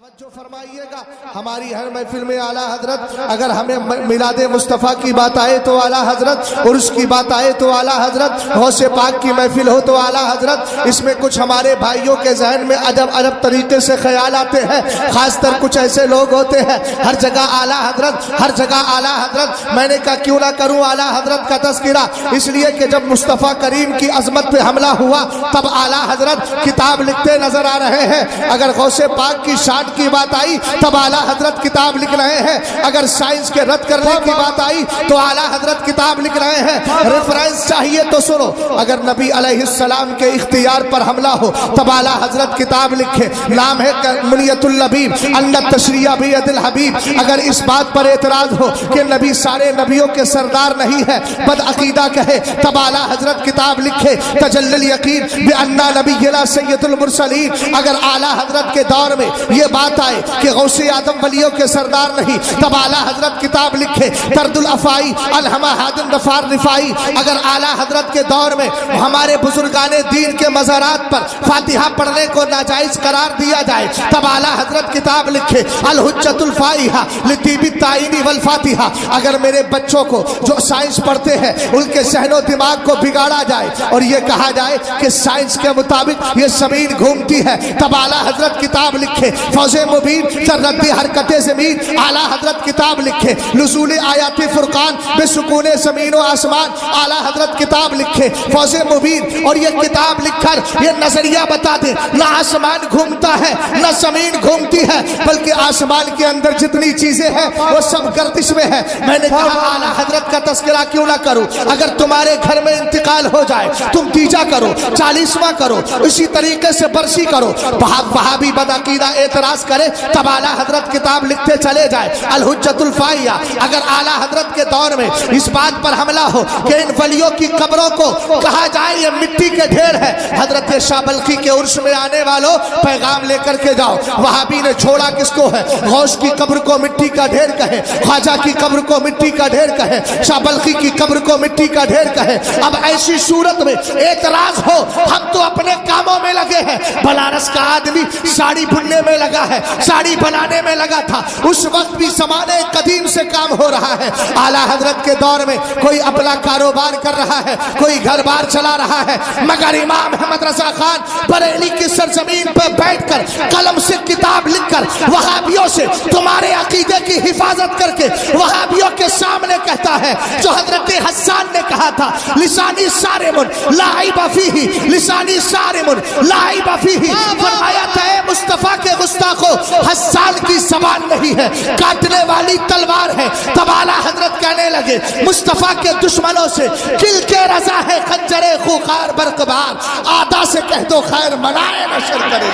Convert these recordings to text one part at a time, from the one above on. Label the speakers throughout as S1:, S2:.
S1: توجہ فرمائیے گا، ہماری ہر محفل میں اعلیٰ حضرت اگر ہمیں میلاد مصطفیٰ کی بات آئے تو اعلیٰ حضرت، عرس کی بات آئے تو اعلیٰ حضرت، غوث پاک کی محفل ہو تو اعلیٰ حضرت، اس میں کچھ ہمارے بھائیوں کے ذہن میں عجب طریقے سے خیال آتے ہیں، خاص طر کچھ ایسے لوگ ہوتے ہیں ہر جگہ اعلیٰ حضرت، ہر جگہ اعلیٰ حضرت۔ میں نے کہا کیوں نہ کروں اعلیٰ حضرت کا تذکرہ، اس لیے کہ جب مصطفیٰ کریم کی عظمت پہ حملہ ہوا تب اعلیٰ حضرت کتاب لکھتے نظر آ رہے ہیں، اگر غوث پاک کی شان کی بات آئی تب اعلیٰ حضرت کتاب لکھ رہے ہیں، اگر سائنس کے رد کرنے کی بات آئی تو اعلیٰ حضرت کتاب لکھ رہے ہیں۔ ریفرنس چاہیے تو سنو، اگر نبی علیہ السلام کے اختیار پر حملہ ہو تب اعلیٰ حضرت کتاب لکھے، نام ہے منیت اللبیب ان التشریع بید الحبیب۔ اگر اس بات پر اعتراض ہو کہ نبی سارے نبیوں کے سردار نہیں ہے، بد عقیدہ کہے، تب اعلیٰ حضرت کتاب لکھے تجلی الیقین بأن نبینا سید المرسلین۔ اگر اعلیٰ حضرت کے دور میں یہ بات آئے کہ غوث اعظم ولیوں کے سردار نہیں، تب اعلیٰ حضرت کتاب لکھے ترد الافائی الہمہ حادم غفار رفائی۔ اگر اعلیٰ حضرت کے دور میں ہمارے بزرگان دین کے مزارات پر فاتحہ پڑھنے کو ناجائز قرار دیا جائے، تب اعلیٰ حضرت کتاب لکھے الحجۃ الفائحہ لطیب التعین والفاتحہ۔ اگر میرے بچوں کو جو سائنس پڑھتے ہیں ان کے ذہن و دماغ کو بگاڑا جائے اور یہ کہا جائے کہ سائنس کے مطابق یہ زمین گھومتی ہے، تب اعلیٰ حضرت کتاب لکھے فوز مبین رد حرکت زمین۔ اعلیٰ حضرت کتاب لکھے نزول آیات فرقان بے سکون زمین و آسمان۔ اعلیٰ حضرت کتاب لکھے فوز مبین، اور یہ کتاب لکھ کر یہ نظریہ بتا دے نہ آسمان گھومتا ہے نہ زمین گھومتی ہے، بلکہ آسمان کے اندر جتنی چیزیں ہیں وہ سب گردش میں ہے۔ میں نے کہا اعلیٰ حضرت کا تذکرہ کیوں نہ کروں؟ اگر تمہارے گھر میں انتقال ہو جائے تم تیجا کرو، 40واں کرو، اسی طریقے سے برسی کرو، وہابی بدعقیدہ اعتراض کرے تب اعلیٰ حضرت کتاب لکھتے چلے جائے الحجۃ الفائحہ۔ اگر اعلیٰ حضرت کے دور میں اس بات پر حملہ ہو کہ ان ولیوں کی قبروں کو کہا جائے یہ مٹی کے ڈھیر ہے، حضرت شاہ بلخی کے عرس میں آنے والوں پیغام لے کر کے جاؤ، وہابی نے چھوڑا کس کو ہے؟ غوث کی قبر کو مٹی کا ڈھیر کہے، خواجہ کی قبر کو مٹی کا ڈھیر کہے، شاہ بلخی کی قبر کو مٹی کا ڈھیر کہے۔ اب ایسی صورت میں اعتراض ہو، ہم تو اپنے کاموں میں لگے ہیں، بنارس کا آدمی ساڑی بننے میں لگا ہے، ساڑی بنانے میں لگا تھا، اس وقت بھی زمانے قدیم سے کام ہو رہا ہے۔ اعلیٰ حضرت کے دور میں کوئی اپنا کاروبار کر رہا ہے، کوئی گھر بار چلا رہا ہے، مگر امام احمد رضا خان بریلی کی سرزمین پر بیٹھ کر قلم سے کتاب لکھ کر وہابیوں سے تمہارے عقیدے کی حفاظت کر کے وہابیوں کے سامنے کہتا ہے جو حضرت حسان نے کہا تھا لسانی صارم لا عیب فیہ، لسانی صارم لا عیب فیہ۔ فرمایا تھا اے مصطفیٰ کے گستاخو، حسان کی زبان نہیں ہے، کاٹنے والی تلوار ہے۔ تب اعلیٰ حضرت کہنے لگے مصطفیٰ کے دشمنوں سے کل کے رضا ہے خنجر خوخار برقبار، آدھا سے کہہ دو خیر منائے نشر کرے۔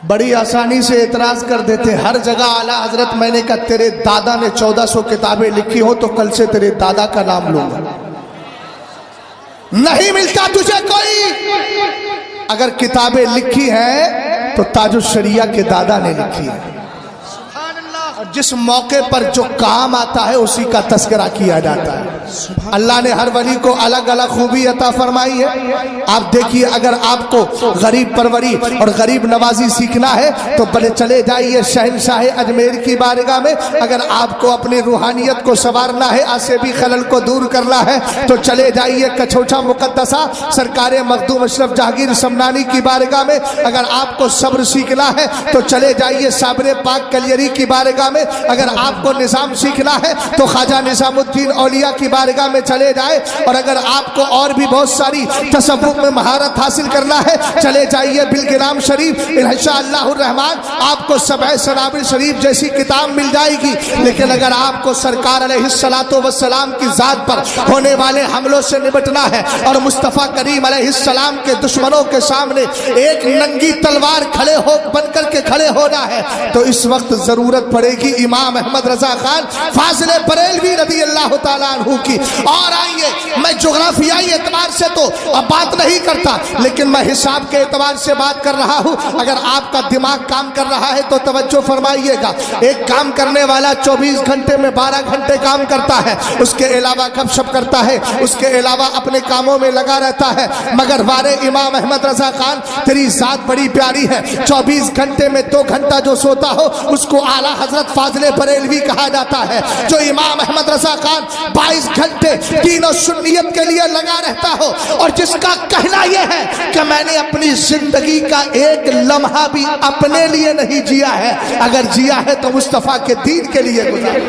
S1: بڑی آسانی سے اعتراض کر دیتے ہر جگہ اعلیٰ حضرت۔ میں نے کہا تیرے دادا نے 1400 کتابیں لکھی ہو تو کل سے تیرے دادا کا نام لوں گا، نہیں ملتا تجھے کوئی۔ اگر کتابیں لکھی ہیں تو تاج الشریعہ کے دادا نے لکھی ہے، اور جس موقع پر جو کام آتا ہے اسی کا تذکرہ کیا جاتا ہے۔ اللہ نے ہر ولی کو الگ الگ خوبی عطا فرمائی ہے۔ آپ دیکھیے اگر آپ کو غریب پروری اور غریب نوازی سیکھنا ہے تو بلے چلے جائیے شہنشاہ اجمیر کی بارگاہ میں، اگر آپ کو اپنی روحانیت کو سنوارنا ہے، آسیبی خلل کو دور کرنا ہے تو چلے جائیے کچھوچا مقدسہ سرکار مخدوم اشرف جہانگیر سمنانی کی بارگاہ میں، اگر آپ کو صبر سیکھنا ہے تو چلے جائیے صابر پاک کلیری کی بارگاہ میں، اگر آپ کو نظام سیکھنا ہے تو خواجہ نظام الدین اولیاء کی بارگاہ میں چلے جائے، اور اگر آپ کو اور بھی بہت ساری تصوف میں مہارت حاصل کرنا ہے چلے جائیے بلگرام شریف، انشاءاللہ الرحمن آپ کو سبع سنابل شریف جیسی کتاب مل جائے گی۔ لیکن اگر آپ کو سرکار علیہ السلام کی ذات پر ہونے والے حملوں سے نمٹنا ہے اور مصطفیٰ کریم علیہ السلام کے دشمنوں کے سامنے ایک ننگی تلوار بن کر کے کھڑے ہونا ہے تو اس وقت ضرورت پڑے گی امام احمد رضا خان فاضل بریلوی رضی اللہ تعالیٰ عنہ کی۔ اور آئیے میں جغرافیائی اعتبار سے تو اب بات نہیں کرتا، لیکن میں حساب کے اعتبار سے بات کر رہا ہوں۔ اگر آپ کا دماغ کام کر رہا ہے تو توجہ فرمائیے گا، ایک کام کرنے والا 24 گھنٹے میں 12 گھنٹے کام کرتا ہے، اس کے علاوہ گپ شپ کرتا ہے، اس کے علاوہ اپنے کاموں میں لگا رہتا ہے، مگر وارے امام احمد رضا خان تیری ذات بڑی پیاری ہے، 24 گھنٹے میں 2 گھنٹہ جو سوتا ہو اس کو اعلیٰ حضرت فاضل بریلوی کہا جاتا ہے. جو امام احمد رضا خان 22 گھنٹے دین و سنیت کے لیے لگا رہتا ہو اور جس کا کہنا یہ ہے کہ میں نے اپنی زندگی کا ایک لمحہ بھی اپنے لیے نہیں جیا ہے, اگر جیا ہے تو مصطفیٰ کے دین کے لیے گزارا.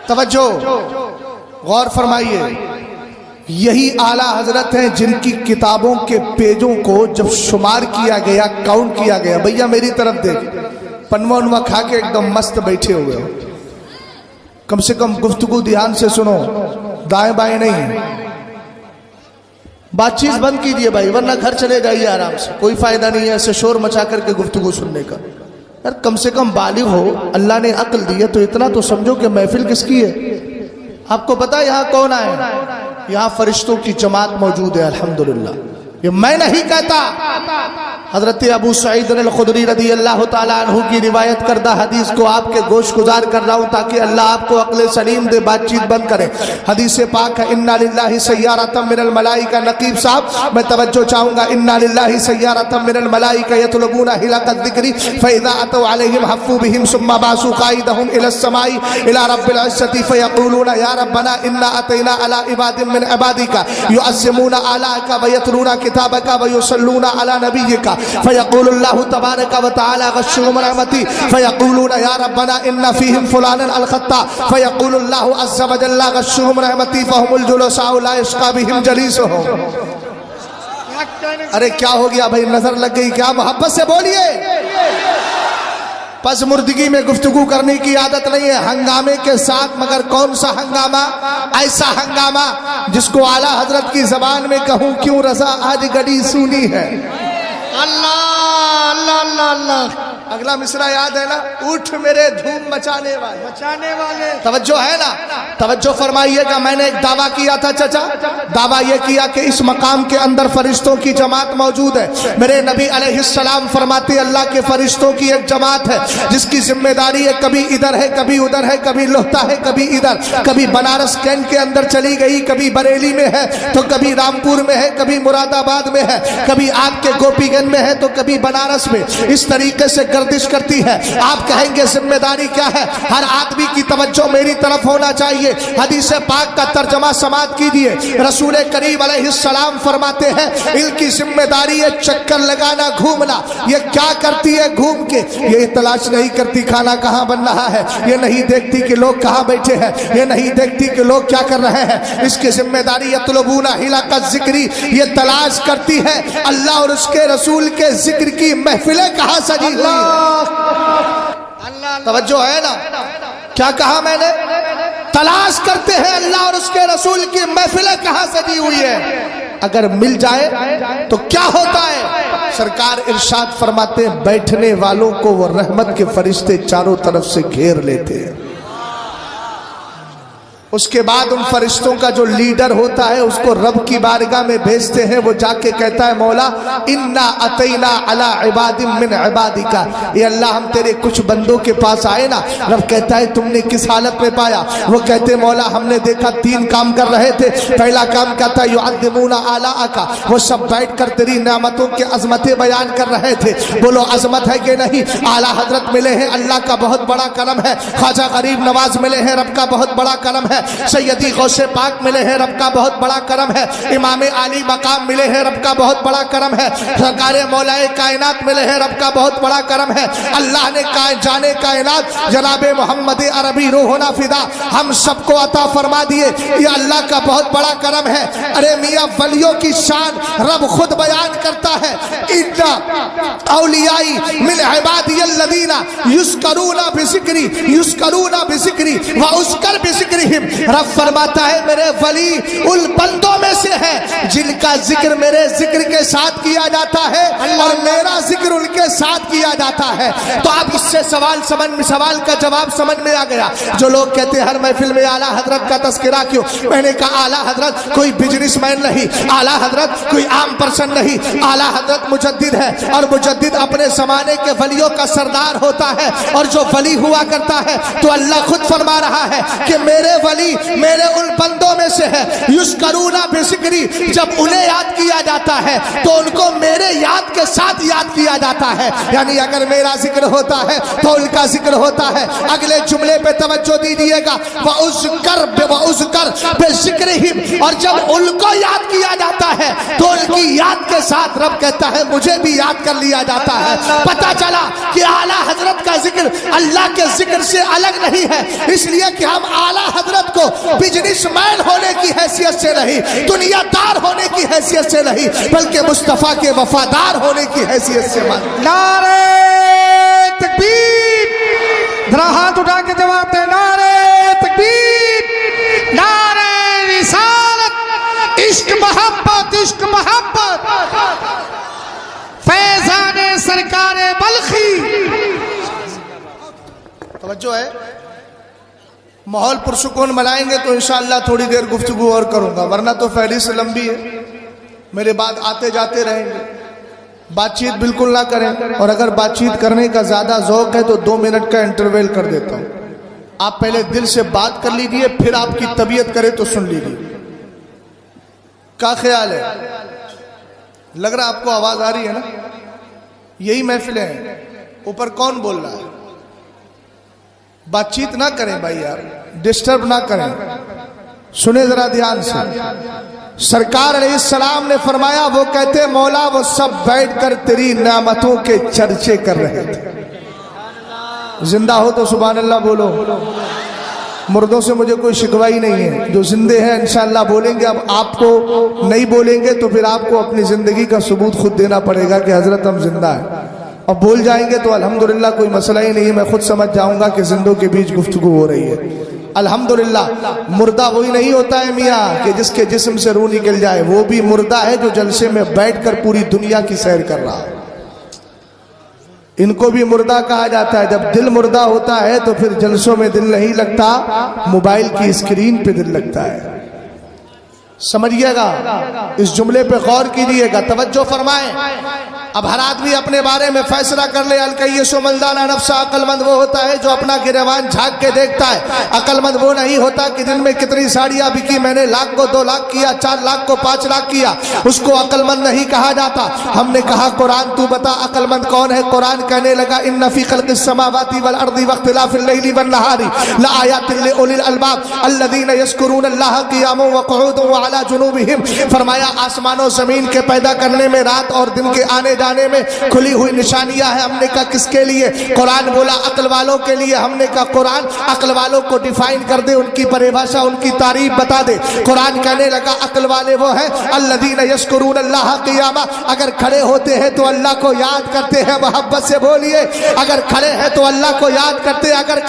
S1: توجہ, غور فرمائیے, یہی اعلیٰ حضرت ہیں جن کی کتابوں کے پیجوں کو جب شمار کیا گیا, کاؤنٹ کیا گیا, بھیا میری طرف دیکھ, پنوا انوا کھا کے ایک دم مست بیٹھے ہوئے ہو, کم سے کم گفتگو دھیان سے سنو, دائیں بائیں نہیں, بات چیز بند کیجئے بھائی, ورنہ گھر چلے جائیے آرام سے, کوئی فائدہ نہیں ہے ایسے شور مچا کر کے گفتگو سننے کا. یار کم سے کم بالغ ہو, اللہ نے عقل دی ہے تو اتنا تو سمجھو کہ محفل کس کی ہے. آپ کو پتا یہاں کون آئے؟ یہاں فرشتوں کی جماعت موجود ہے الحمدللہ. یہ میں نہیں کہتا, حضرت ابو سعید الخدری رضی اللہ تعالیٰ عنہ کی روایت کردہ حدیث کو آپ کے گوش گزار کر رہا ہوں تاکہ اللہ آپ کو عقل سلیم دے, بات چیت بند کرے. حدیث پاک ہے انا للہ سیارۃ من الملائکہ. نقیب صاحب میں توجہ چاہوں گا, انا للہ سیارۃ من الملائکہ یطلبون حلق الذکر فاذا اتوا علیہم حفوا بهم ثم باسوا قائدهم الى السماء الى رب العزة فيقولون یا ربنا انا اتینا على عباد من عبادك يعظمون آلاءك ويتلون كتابك ويصلون على نبيك فيقول الله تبارك وتعالى غشهم رحمتي فيقولون يا ربنا إن فيهم فلانا الخطا فيقول الله عز وجل غشهم رحمتي فهم الجلساء لا يشقى بهم جليسهم. ارے کیا ہو گیا بھائی, نظر لگ گئی کیا؟ محبت سے بولیے. پس مردگی میں گفتگو کرنے کی عادت نہیں ہے, ہنگامے کے ساتھ, مگر کون سا ہنگامہ؟ ایسا ہنگامہ جس کو اعلیٰ حضرت کی زبان میں کہوں کیوں رضا آج گڑی سونی ہے. اللہ اللہ اللہ اللہ. اگلا مصرع یاد ہے نا, اٹھ میرے دھوم مچانے والے. توجہ ہے نا, توجہ فرمائیے گا. میں نے ایک دعویٰ کیا تھا چچا, دعویٰ یہ کیا کہ اس مقام کے اندر فرشتوں کی جماعت موجود ہے. میرے نبی علیہ السلام فرماتے اللہ کے فرشتوں کی ایک جماعت ہے جس کی ذمہ داری ہے کبھی ادھر ہے کبھی ادھر ہے, کبھی لوہتا ہے کبھی ادھر, کبھی بنارس کینٹ کے اندر چلی گئی, کبھی بریلی میں ہے تو کبھی رامپور میں ہے, کبھی مراد آباد میں ہے, کبھی آپ کے گوپی گنج میں ہے تو کبھی بنارس میں. اس طریقے سے گردش کرتی ہے. آپ کہیں گے ذمہ داری کیا ہے؟ ہر آدمی کی توجہ میری طرف ہونا چاہیے. حدیث پاک کا ترجمہ سماعت کیجیے. رسول کریم علیہ السلام فرماتے ہیں ان کی ذمہ داری ہے چکر لگانا, گھومنا. یہ کیا کرتی ہے گھوم کے؟ یہ تلاش نہیں کرتی کھانا کہاں بن رہا ہے, یہ نہیں دیکھتی کہ لوگ کہاں بیٹھے ہیں, یہ نہیں دیکھتی کہ لوگ کیا کر رہے ہیں. اس کی ذمہ داری یطلبون حلق الذکر, یہ تلاش کرتی ہے اللہ اور اس کے رسول کے ذکر کی محفلیں کہاں سجی ہوئی ہیں. توجہ ہے نا, کیا کہا میں نے؟ تلاش کرتے ہیں اللہ اور اس کے رسول کی محفلیں کہاں سجی ہوئی ہے. اگر مل جائے تو کیا ہوتا ہے؟ سرکار ارشاد فرماتے ہیں بیٹھنے والوں کو وہ رحمت کے فرشتے چاروں طرف سے گھیر لیتے ہیں. اس کے بعد ان فرشتوں کا جو لیڈر ہوتا ہے اس کو رب کی بارگاہ میں بھیجتے ہیں. وہ جا کے کہتا ہے مولا انا اتینا علی عباد من عبادک, یہ اللہ ہم تیرے کچھ بندوں کے پاس آئے نا. رب کہتا ہے تم نے کس حالت میں پایا؟ وہ کہتے مولا ہم نے دیکھا 3 کام کر رہے تھے. پہلا کام کیا تھا؟ یعظمون آلاءک, وہ سب بیٹھ کر تیری نعمتوں کے عظمتیں بیان کر رہے تھے. بولو عظمت ہے کہ نہیں؟ اعلیٰ حضرت ملے ہیں, اللہ کا بہت بڑا کرم ہے. خواجہ غریب نواز ملے ہیں, رب کا بہت بڑا کرم ہے. سیدی غوث پاک ملے ہیں, رب کا بہت بڑا کرم ہے. امام علی مقام ملے ہیں, رب کا بہت بڑا کرم ہے. سرکار مولا کائنات ملے ہیں, رب کا بہت بڑا کرم ہے. اللہ نے جانے کائنات جناب محمد عربی روحنا فدا ہم سب کو عطا فرما دیے, یہ اللہ کا بہت بڑا کرم ہے. ارے میاں ولیوں کی شان رب خود بیان کرتا ہے, اِنَّ اولیائی من عبادی الذین یذکرون بذکری یذکرون بذکری وَأُذْکَرْ بذکرہم. رب فرماتا ہے میرے ولی ان بندوں میں سے ہے جن کا ذکر میرے ذکر کے ساتھ کیا جاتا ہے اور میرا ذکر ان کے ساتھ کیا جاتا ہے. تو آپ اس سے سوال کا جواب سمجھ میں آ گیا. جو لوگ کہتے ہیں ہر محفل میں اعلیٰ حضرت کا تذکرہ کیوں, میں نے کہا اعلیٰ حضرت کوئی بزنس مین نہیں, اعلیٰ حضرت کوئی عام پرسن نہیں, اعلیٰ حضرت مجدد ہے اور مجدد اپنے زمانے کے ولیوں کا سردار ہوتا ہے. اور جو ولی ہوا کرتا ہے تو اللہ خود فرما رہا ہے کہ میرے ولی میرے ان بندوں میں سے ہے یذکرون بذکری، جب انہیں یاد کیا جاتا ہے تو ان کو میرے یاد کے ساتھ یاد کیا جاتا ہے، یعنی اگر میرا ذکر ہوتا ہے تو ان کا ذکر ہوتا ہے۔ اگلے جملے پہ توجہ دیجیے گا، وَأُذْكَرْ بِذِكْرِهِمْ، اور جب ان کو یاد کیا جاتا ہے تو ان کی یاد کے ساتھ رب کہتا ہے مجھے بھی یاد کر لیا جاتا ہے۔ پتہ چلا کہ اعلیٰ حضرت کا ذکر اللہ کے ذکر سے الگ نہیں ہے، اس لیے کہ ہم اعلیٰ حضرت کو بزنس مین ہونے کی حیثیت سے نہیں، دنیا دار ہونے کی حیثیت سے نہیں، بلکہ مصطفیٰ کے وفادار ہونے کی حیثیت سے مانتے ہیں۔
S2: نعرہ تکبیر، ذرا ہاتھ اٹھا کے جواب دیں، نعرہ تکبیر، نعرہ رسالت، عشق محبت، عشق محبت، فیضان سرکار بلخی۔
S1: توجہ ہے، ماحول پرسکون بنائیں گے تو انشاءاللہ تھوڑی دیر گفتگو اور کروں گا، ورنہ تو فہرست لمبی ہے، میرے بعد آتے جاتے رہیں گے۔ بات چیت بالکل نہ کریں، اور اگر بات چیت کرنے کا زیادہ ذوق ہے تو 2 منٹ کا انٹرویل کر دیتا ہوں۔ آپ پہلے دل سے بات کر لیجئے، پھر آپ کی طبیعت کرے تو سن لیجئے۔ کیا خیال ہے؟ لگ رہا آپ کو آواز آ رہی ہے نا؟ یہی محفلیں ہیں، اوپر کون بول رہا ہے؟ بات چیت نہ کریں بھائی یار، ڈسٹرب نہ کریں، سنیں ذرا دھیان سے۔ سرکار علیہ السلام نے فرمایا، وہ کہتے مولا وہ سب بیٹھ کر تیری نعمتوں کے چرچے کر رہے تھے۔ زندہ ہو تو سبحان اللہ بولو، مردوں سے مجھے کوئی شکوائی نہیں ہے، جو زندے ہیں انشاءاللہ بولیں گے۔ اب آپ کو نہیں بولیں گے تو پھر آپ کو اپنی زندگی کا ثبوت خود دینا پڑے گا کہ حضرت ہم زندہ ہیں، اور بول جائیں گے تو الحمدللہ کوئی مسئلہ ہی نہیں ہے، میں خود سمجھ جاؤں گا کہ زندوں کے بیچ گفتگو ہو رہی ہے۔ الحمدللہ مردہ وہی نہیں ہوتا ہے میاں کہ جس کے جسم سے روح نکل جائے، وہ بھی مردہ ہے جو جلسے میں بیٹھ کر پوری دنیا کی سیر کر رہا ہے۔ ان کو بھی مردہ کہا جاتا ہے۔ جب دل مردہ ہوتا ہے تو پھر جلسوں میں دل نہیں لگتا، موبائل کی اسکرین پہ دل لگتا ہے۔ سمجھیے گا، اس جملے پہ غور کیجیے گا، توجہ فرمائیں۔ اب ہر آدمی اپنے بارے میں فیصلہ کر لے۔ الکیس من دان نفسہ، عقل مند وہ ہوتا ہے جو اپنا گریبان جھانک کے دیکھتا ہے۔ عقل مند وہ نہیں ہوتا کہ دن میں کتنی ساڑیاں بکی، میں نے 1,00,000 کو 2,00,000 کیا، 4,00,000 کو 5,00,000 کیا، اس کو عقل مند نہیں کہا جاتا۔ ہم نے کہا قرآن تو بتا عقل مند کون ہے؟ قرآن کہنے لگا ان فی خلق السماوات والارض واختلاف اللیل والنہار لآیات لأولی الالباب الذین یذکرون اللہ قیاما وقعودا وعلی جنوبہم۔ فرمایا آسمان و زمین کے پیدا کرنے میں، رات اور دن کے آنے جانے میں کھلی ہوئی نشانیاں ہیں۔ ہم نے کہا کس کے لیے؟ قرآن بولا عقل والوں کے لیے۔ ہم نے کہا قرآن عقل والوں کو ڈیفائن کر دے، ان کی پریبھاشا، ان کی تعریف بتا دے۔ قرآن کہنے لگا عقل والے وہ ہیں الذین یذکرون اللہ قیاما، اگر کھڑے ہوتے ہیں تو اللہ کو یاد کرتے ہیں۔ محبت سے بولیے، اگر کھڑے ہیں تو اللہ کو یاد کرتے ہیں۔ اگر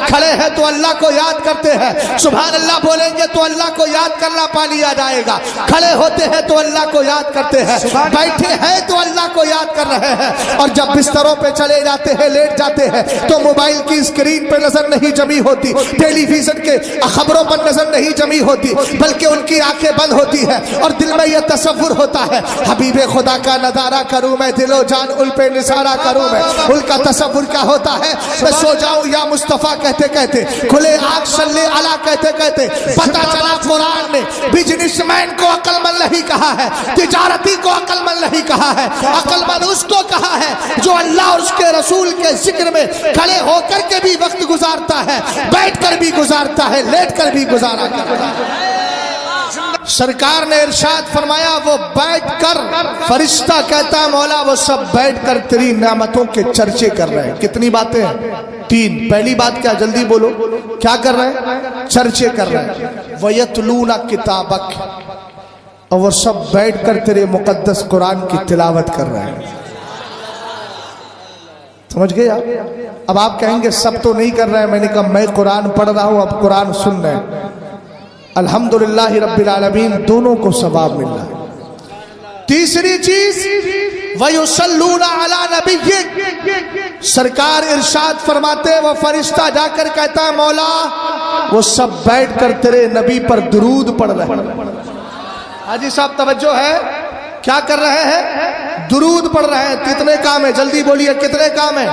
S1: کھڑے ہیں تو اللہ کو یاد کرتے ہیں۔ سبحان اللہ بولیں گے تو اللہ کو یاد کرنا پا لیا جائے گا۔ کھڑے ہوتے ہیں تو اللہ کو یاد کرتے ہیں، بیٹھے ہیں تو اللہ کو یاد کر رہے ہیں، اور جب بستروں پہ چلے جاتے ہیں، لیٹ جاتے ہیں تو موبائل کی اسکرین پہ نظر نہیں جمی ہوتی، ٹیلی ویژن کے خبروں پر نظر نہیں جمی ہوتی، بلکہ ان کی آنکھیں بند ہوتی ہیں اور دل میں یہ تصور ہوتا ہے حبیب خدا کا نظارہ کروں میں، دل و جان ان پہ نثارہ کروں میں۔ ان کا تصور کیا ہوتا ہے؟ میں سو جاؤں یا مصطفیٰ کہتے کہتے، کھلے آنکھ صلی علی کہتے کہتے، پتہ چلا قرآن نے بزنس مین کو عقل مند نہیں کہا ہے، تجارتی کو عقل مند نہیں کہا ہے، عقل مند اس کو کہا ہے جو اللہ اور اس کے رسول کے ذکر میں کھڑے ہو کر کے بھی وقت گزارتا ہے، بیٹھ کر بھی گزارتا ہے، لیٹ کر بھی گزارا کرتا ہے۔ سرکار نے ارشاد فرمایا وہ بیٹھ کر، فرشتہ کہتا ہے مولا وہ سب بیٹھ کر تیری نعمتوں کے چرچے کر رہے ہیں۔ کتنی باتیں ہیں؟ 3۔ پہلی بات کیا؟ جلدی بولو، کیا کر رہے ہیں؟ چرچے کر رہے ہیں۔ وَيَتْلُونَ كِتَابَكَ، اور وہ سب بیٹھ کر تیرے مقدس قرآن کی تلاوت کر رہے ہیں۔ سمجھ گئے آپ؟ اب آپ کہیں گے سب تو نہیں کر رہے ہیں، میں نے کہا میں قرآن پڑھ رہا ہوں، اب قرآن سن رہے ہیں۔ الحمدللہ رب العالمین، دونوں کو ثواب مل رہا ہے۔ تیسری چیز وَيُصَلُّونَ عَلَى نَبِيِّكَ، سرکار ارشاد فرماتے وہ فرشتہ جا کر کہتا ہے مولا وہ سب بیٹھ کر تیرے نبی پر درود پڑھ رہے ہیں۔ حاجی صاحب توجہ ہے، کیا کر رہے ہیں؟ درود پڑھ رہے ہیں۔ کتنے کام ہیں؟ جلدی بولیے کتنے کام ہیں؟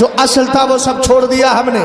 S1: جو اصل تھا وہ سب چھوڑ دیا ہم نے،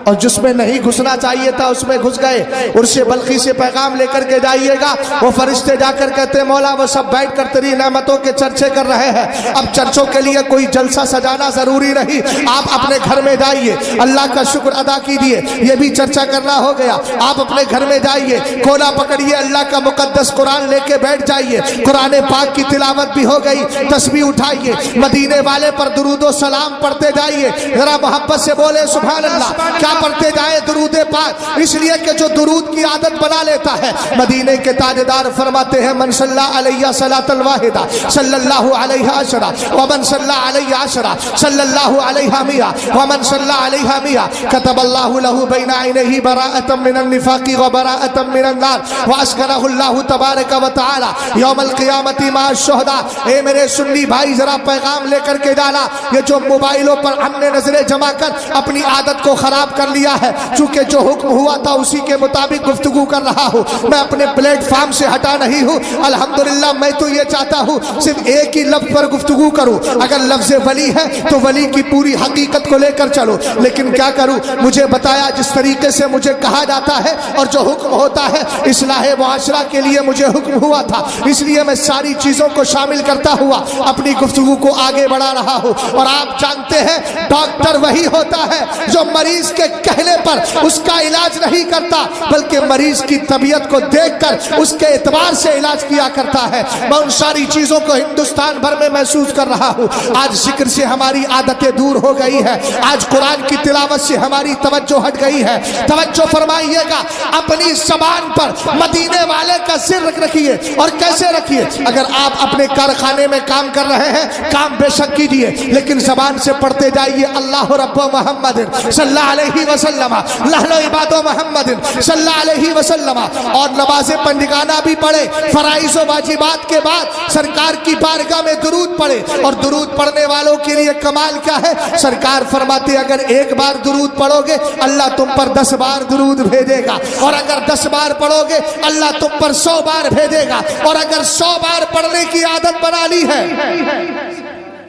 S1: اور جس میں نہیں گھسنا چاہیے تھا اس میں گھس گئے۔ عرش بلخی سے پیغام لے کر کے جائیے گا، وہ فرشتے جا کر کہتے ہیں مولا وہ سب بیٹھ کر تیری نعمتوں کے چرچے کر رہے ہیں، اب چرچوں کے لیے کوئی جلسہ سجانا ضروری نہیں، آپ اپنے گھر میں جائیے، اللہ کا شکر ادا کیجیے، یہ بھی چرچا کرنا ہو گیا۔ آپ اپنے گھر میں جائیے، کھولا پکڑیے اللہ کا مقدس قرآن لے کے بیٹھ جائیے، قرآن پاک کی تلاوت بھی ہو گئی، تسبیح اٹھائیے، مدینے والے پر درود و سلام پڑھتے جائیے، ذرا محبت سے بولے سبحان اللہ۔ کیا پڑھتے جائے درود پاک؟ اس لیے کہ جو درود کی عادت بنا لیتا ہے، مدینے کے تاجدار فرماتے ہیں من صلی علیہ صلاۃ الواحدہ صلی اللہ علیہ عشرہ ومن صلی علیہ عشرہ صلی اللہ علیہ مئہ ومن صلی علیہ مئہ كتب اللہ له بین عینیہ براءۃ من النفاق وبراءۃ من النار واسکنہ اللہ تبارک و تعالی یوم القیامت مع الشہداء۔ اے میرے سنی بھائی ذرا پیغام لے کر کے ڈالا، یہ جو موبائلوں پر ہم نے نظریں جمع کر اپنی عادت کو خراب کر لیا ہے، چونکہ جو حکم ہوا تھا اسی کے مطابق گفتگو کر رہا ہوں، میں اپنے پلیٹ فارم سے ہٹا نہیں ہوں۔ الحمدللہ میں تو یہ چاہتا ہوں صرف ایک ہی لفظ پر گفتگو کروں، اگر لفظ ولی ہے تو ولی کی پوری حقیقت کو لے کر چلو، لیکن کیا کروں، مجھے بتایا جس طریقے سے مجھے کہا جاتا ہے اور جو حکم ہوتا ہے اصلاح معاشرہ کے لیے مجھے حکم ہوا تھا، اس لیے میں ساری چیزوں کو شامل کرتا ہوا اپنی گفتگو کو آگے بڑھا رہا ہوں۔ اور آپ جانتے ہیں ڈاکٹر وہی ہوتا ہے جو مریض کے کہنے پر اس کا علاج نہیں کرتا، بلکہ مریض کی طبیعت کو دیکھ کر اس کے اعتبار سے علاج کیا کرتا ہے۔ میں ان ساری چیزوں کو ہندوستان بھر میں محسوس کر رہا ہوں۔ آج ذکر سے ہماری عادتیں دور ہو گئی ہے، آج قرآن کی تلاوت سے ہماری توجہ ہٹ گئی ہے۔ توجہ فرمائیے گا، اپنی زبان پر مدینے والے کا ذکر رکھیے، اور کیسے رکھیے؟ اگر آپ اپنے کارخانے میں کام کر رہے ہیں کام بے شک کیجیے، لیکن زبان سے پڑھتے جائیے اللہ رب محمد صلی اللہ علیہ وسلم لہل عباد محمد صلی اللہ علیہ وسلم، اور نماز پنجگانہ بھی پڑھے، فرائض و واجبات کے بعد سرکار کی بارگاہ میں درود پڑھے۔ اور درود پڑھنے والوں کے لیے کمال کیا ہے؟ سرکار فرماتے اگر ایک بار درود پڑھو گے اللہ تم پر 10 بار درود بھیجے گا، اور اگر 10 بار پڑھو گے اللہ تم پر 100 بار بھیجے گا، اور اگر 100 بار پڑھنے کی عادت بنا لی ہے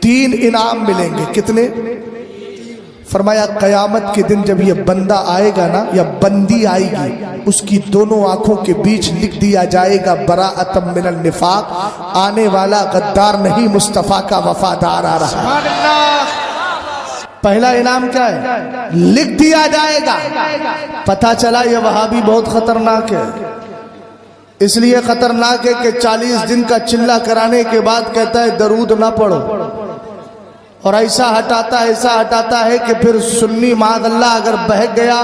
S1: 3 انعام ملیں گے۔ کتنے؟ فرمایا قیامت کے دن جب یہ بندہ آئے گا نا، یا بندی آئے گی، اس کی دونوں آنکھوں کے بیچ لکھ دیا جائے گا براءۃ من النفاق، آنے والا غدار نہیں مصطفیٰ کا وفادار آ رہا ہے۔ پہلا انعام کیا ہے؟ لکھ دیا جائے گا۔ پتہ چلا یہ وہابی بہت خطرناک ہے، اس لیے خطرناک ہے کہ 40 دن کا چلہ کرانے کے بعد کہتا ہے درود نہ پڑھو، اور ایسا ہٹاتا ہے کہ پھر سنی معاذ اللہ اگر بہک گیا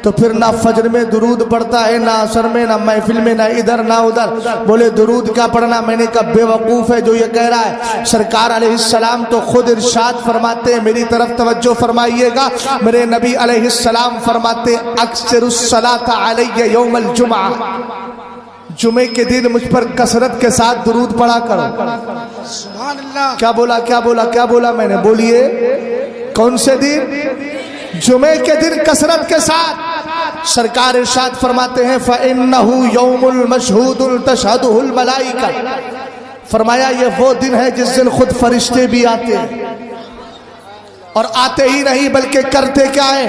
S1: تو پھر نہ فجر میں درود پڑھتا ہے، نہ عصر میں، نہ محفل میں، نہ ادھر نہ ادھر۔ بولے درود کیا پڑھنا؟ میں نے کہا بے وقوف ہے جو یہ کہہ رہا ہے۔ سرکار علیہ السلام تو خود ارشاد فرماتے ہیں، میری طرف توجہ فرمائیے گا، میرے نبی علیہ السلام فرماتے اکثر الصلاۃ علیہ یوم الجمعہ، جمعے کے دن مجھ پر کثرت کے ساتھ درود پڑھا کرو۔
S2: سبحان اللہ۔
S1: کیا بولا میں نے؟ بولیے کون سے دن؟ جمعے کے دن کثرت کے ساتھ۔ سرکار ارشاد فرماتے ہیں فَإِنَّهُ يَوْمُ الْمَشْهُودُ تَشْهَدُهُ الْمَلَائِكَةُ، فرمایا یہ وہ دن ہے جس دن خود فرشتے بھی آتے ہیں، اور آتے ہی نہیں بلکہ کرتے کیا ہیں؟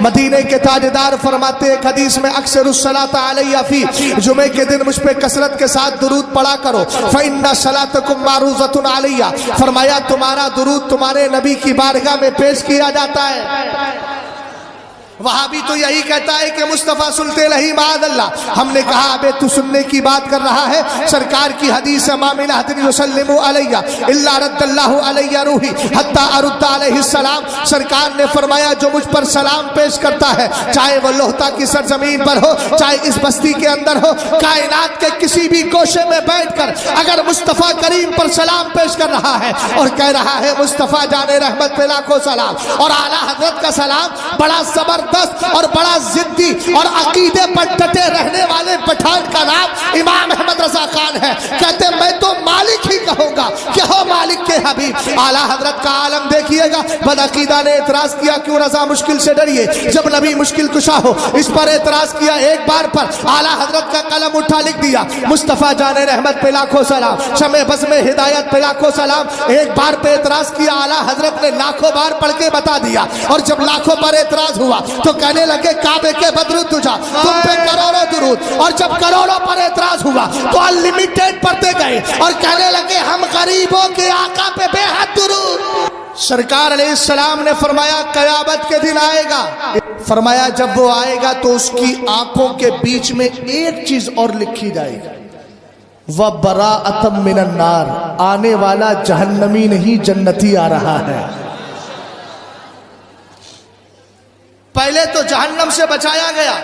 S1: مدینے کے تاجدار فرماتے ایک حدیث میں اکثر الصلاۃ علیہ فی، جمعے کے دن مجھ پہ کثرت کے ساتھ درود پڑھا کرو، فإن صلاتکم معروضۃ علیہ، فرمایا تمہارا درود تمہارے نبی کی بارگاہ میں پیش کیا جاتا ہے۔ وہابی تو یہی کہتا ہے کہ مصطفیٰ سلطے نہیں معاذ اللہ۔ ہم نے کہا ابے تو سننے کی بات کر رہا ہے، سرکار کی حدیث ما من احد یسلم علیہ الا رد اللہ علیہ روحی حتی ارد علیہ السلام، سرکار نے فرمایا جو مجھ پر سلام پیش کرتا ہے، چاہے وہ لوہتا کی سرزمین پر ہو، چاہے اس بستی کے اندر ہو، کائنات کے کسی بھی گوشے میں بیٹھ کر اگر مصطفیٰ کریم پر سلام پیش کر رہا ہے اور کہہ رہا ہے مصطفیٰ جان رحمت پہ لاکھوں سلام، اور اعلیٰ حضرت کا سلام بڑا زبردست زبردست اور بڑا ضدی اور عقیدے پر ڈٹے رہنے والے پٹھان کا نام امام احمد رضا خان ہے. کہتے میں تو مالک ہی کہوں گا کہ ہو مالک کے حبیب. اعلیٰ حضرت کا عالم دیکھیے گا. بدعقیدہ نے اعتراض کیا کیوں رضا مشکل سے ڈریے جب نبی مشکل کشا ہو. اس پر اعتراض کیا ایک بار پر اعلیٰ حضرت کا قلم اٹھا لکھ دیا مصطفیٰ جان رحمت پہ لاکھوں سلام, شمع بزم ہدایت پہ لاکھوں سلام. ایک بار پہ اعتراض کیا اعلیٰ حضرت نے لاکھوں بار پڑھ کے بتا دیا. اور جب لاکھوں پر اعتراض ہوا تو کہنے لگے کعبے کے بدر تجا تم پہ کروڑوں درود. اور جب کروڑوں پر اعتراض ہوا تو انلمیٹڈ پڑھتے گئے اور کہنے لگے ہم غریبوں کے آقا پہ بے حد درود. سرکار علیہ السلام نے فرمایا قیامت کے دن آئے گا. فرمایا جب وہ آئے گا تو اس کی آنکھوں کے بیچ میں ایک چیز اور لکھی جائے گی وَبَرَاءَةً مِّنَ النَّارِ, آنے والا جہنمی نہیں جنتی آ رہا ہے. پہلے تو جہنم سے بچایا گیا.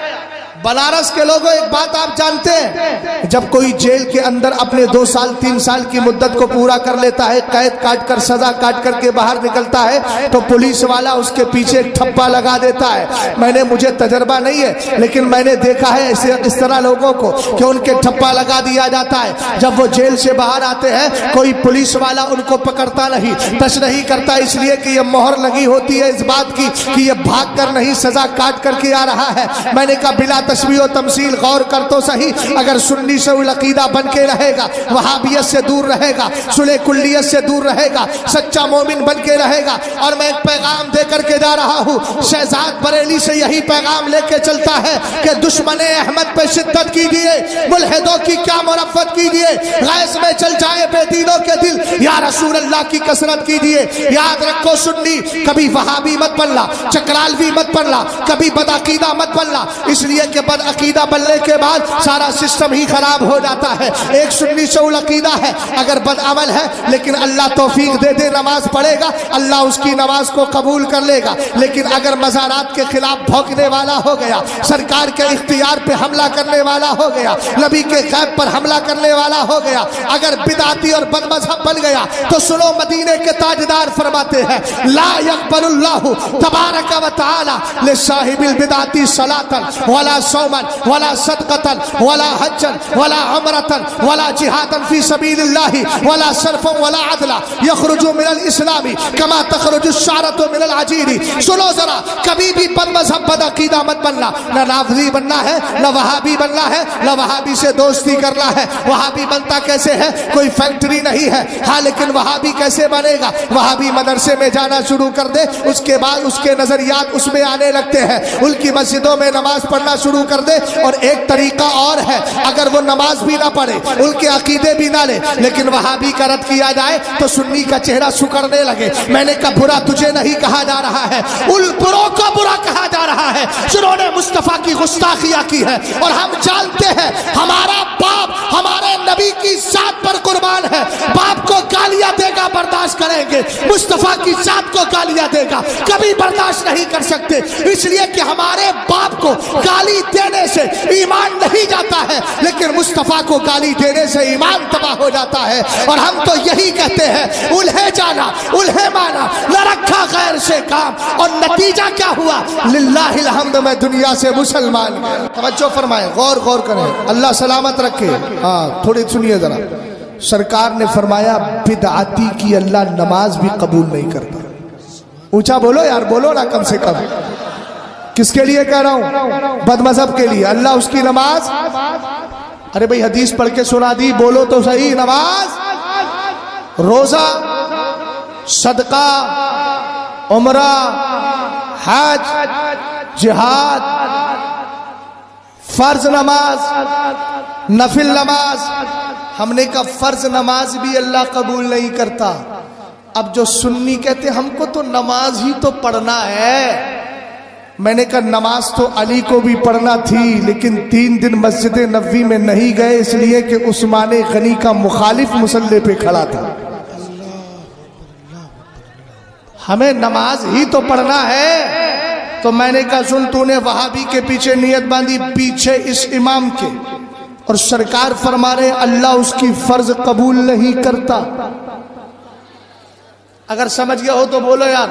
S1: بنارس کے لوگوں ایک بات آپ جانتے ہیں, جب کوئی جیل کے اندر اپنے 2 سال 3 سال کی مدت کو پورا کر لیتا ہے, قید کاٹ کر سزا کاٹ کر کے باہر نکلتا ہے تو پولیس والا اس کے پیچھے ایک ٹھپا لگا دیتا ہے. مجھے تجربہ نہیں ہے لیکن میں نے دیکھا ہے اس طرح لوگوں کو کہ ان کے ٹھپا لگا دیا جاتا ہے. جب وہ جیل سے باہر آتے ہیں کوئی پولیس والا ان کو پکڑتا نہیں, ٹچ نہیں کرتا, اس لیے کہ یہ مہر لگی ہوتی ہے اس بات کی کہ یہ بھاگ کر نہیں سزا کاٹ کر کے آ رہا ہے. میں نے کہا بلا تشبیہ و تمثیل غور کر تو صحیح, اگر سنی سے العقیدہ بن کے رہے گا, وہابیت سے دور رہے گا, صلح کلیت سے دور رہے گا, سچا مومن بن کے رہے گا. اور میں ایک پیغام دے کر کے جا رہا ہوں, شہزاد بریلی سے یہی پیغام لے کے چلتا ہے کہ دشمن احمد پہ شدت کیجیے, ملحدوں کی کیا مرفت کیجیے, غیظ میں چل جائے بے دینوں کے دل, یا رسول اللہ کی کثرت کیجیے. یاد رکھو سنی کبھی وہابی مت بننا, چکرالوی مت بننا, کبھی بدعقیدہ مت بننا, اس لیے کہ بدعقیدہ بننے کے بعد سارا سسٹم ہی خراب ہو جاتا ہے. ایک سنی سے العقیدہ ہے, اگر بدعمل ہے لیکن اللہ توفیق دے دے نماز پڑھے گا, اللہ اس کی نماز کو قبول کر لے گا. لیکن اگر مزارات کے خلاف بھونکنے والا ہو گیا, سرکار کے اختیار پہ حملہ کرنے والا ہو گیا, نبی کے غیب پر حملہ کرنے والا ہو گیا, اگر بدعتی اور بد مذہب بن گیا تو سنو مدینے کے تاجدار فرماتے ہیں لا يقبل اللہ تبارک و تعالی لصاحب البدعۃ صلاۃ ولا صوما ولا صدقة ولا حجا ولا عمرة ولا جهادا في سبيل الله ولا صرفا ولا عدلا يخرج من الاسلام كما تخرج الشعرة من العجين. سنو ذرا, کبھی بھی بد مذہب بد عقیدہ مت بننا, نہ نافذی بننا ہے نہ وہابی بننا ہے, نہ وہابی سے دوستی کرنا ہے. وہابی بنتا کیسے ہے, کوئی فیکٹری نہیں ہے, ہاں لیکن وہابی کیسے بنے گا, وہابی مدرسے میں جانا شروع کر دے, اس کے بعد اس کے نظریات اس میں آنے لگتے ہیں, ان کی مسجدوں میں نماز پڑھنا شروع کر دے. اور ایک طریقہ اور ہے, اگر وہ نماز بھی نہ پڑھے, ان کے عقیدے بھی نہ لے, لیکن وہابی کا رد کیا جائے تو سنی کا چہرہ سکڑنے لگے. میں نے کہا برا تجھے نہیں کہا جا رہا ہے, ان بروں کو برا کہا جا رہا ہے جنہوں نے مصطفیٰ کی گستاخیاں کی ہے. اور ہم جانتے ہیں ہمارا باپ ہمارے نبی کی ذات پر قربان ہے, باپ کو گالیاں دے گا برداشت کریں گے, مصطفیٰ کی ذات کو گالیاں دے گا کبھی برداشت نہیں کر سکتے, اس لیے کہ ہمارے باپ کو گالی دینے سے ایمان نہیں جاتا ہے, لیکن مصطفیٰ کو گالی دینے سے ایمان تباہ ہو جاتا ہے. اور ہم تو یہی کہتے ہیں انہیں جانا انہیں مانا, نہ رکھا غیر سے کام, اور نتیجہ کیا ہوا للہ الحمد میں دنیا سے مسلمان. توجہ فرمائیں, غور کریں, اللہ سلامت رکھے. ہاں تھوڑی سنیے ذرا. سرکار نے فرمایا بدعتی کی اللہ نماز بھی قبول نہیں کرتا. اونچا بولو یار, بولو نا کم سے کم. کس کے لیے کہہ رہا ہوں, بد مذہب کے لیے. اللہ اس کی نماز, ارے بھئی حدیث پڑھ کے سنا دی, بولو تو صحیح. نماز, روزہ, صدقہ, عمرہ, حج, جہاد, فرض نماز, نفل نماز. ہم نے کہا فرض نماز بھی اللہ قبول نہیں کرتا. اب جو سنی کہتے ہم کو تو نماز ہی تو پڑھنا ہے. میں نے کہا نماز تو علی کو بھی پڑھنا تھی, لیکن 3 دن مسجد نبوی میں نہیں گئے اس لیے کہ عثمان غنی کا مخالف مصلی پہ کھڑا تھا. ہمیں نماز ہی تو پڑھنا ہے. تو میں نے کہا سن, تو نے وہابی کے پیچھے نیت باندھی, پیچھے اس امام کے, اور سرکار فرما رہے اللہ اس کی فرض قبول نہیں کرتا. اگر سمجھ گئے ہو تو بولو یار,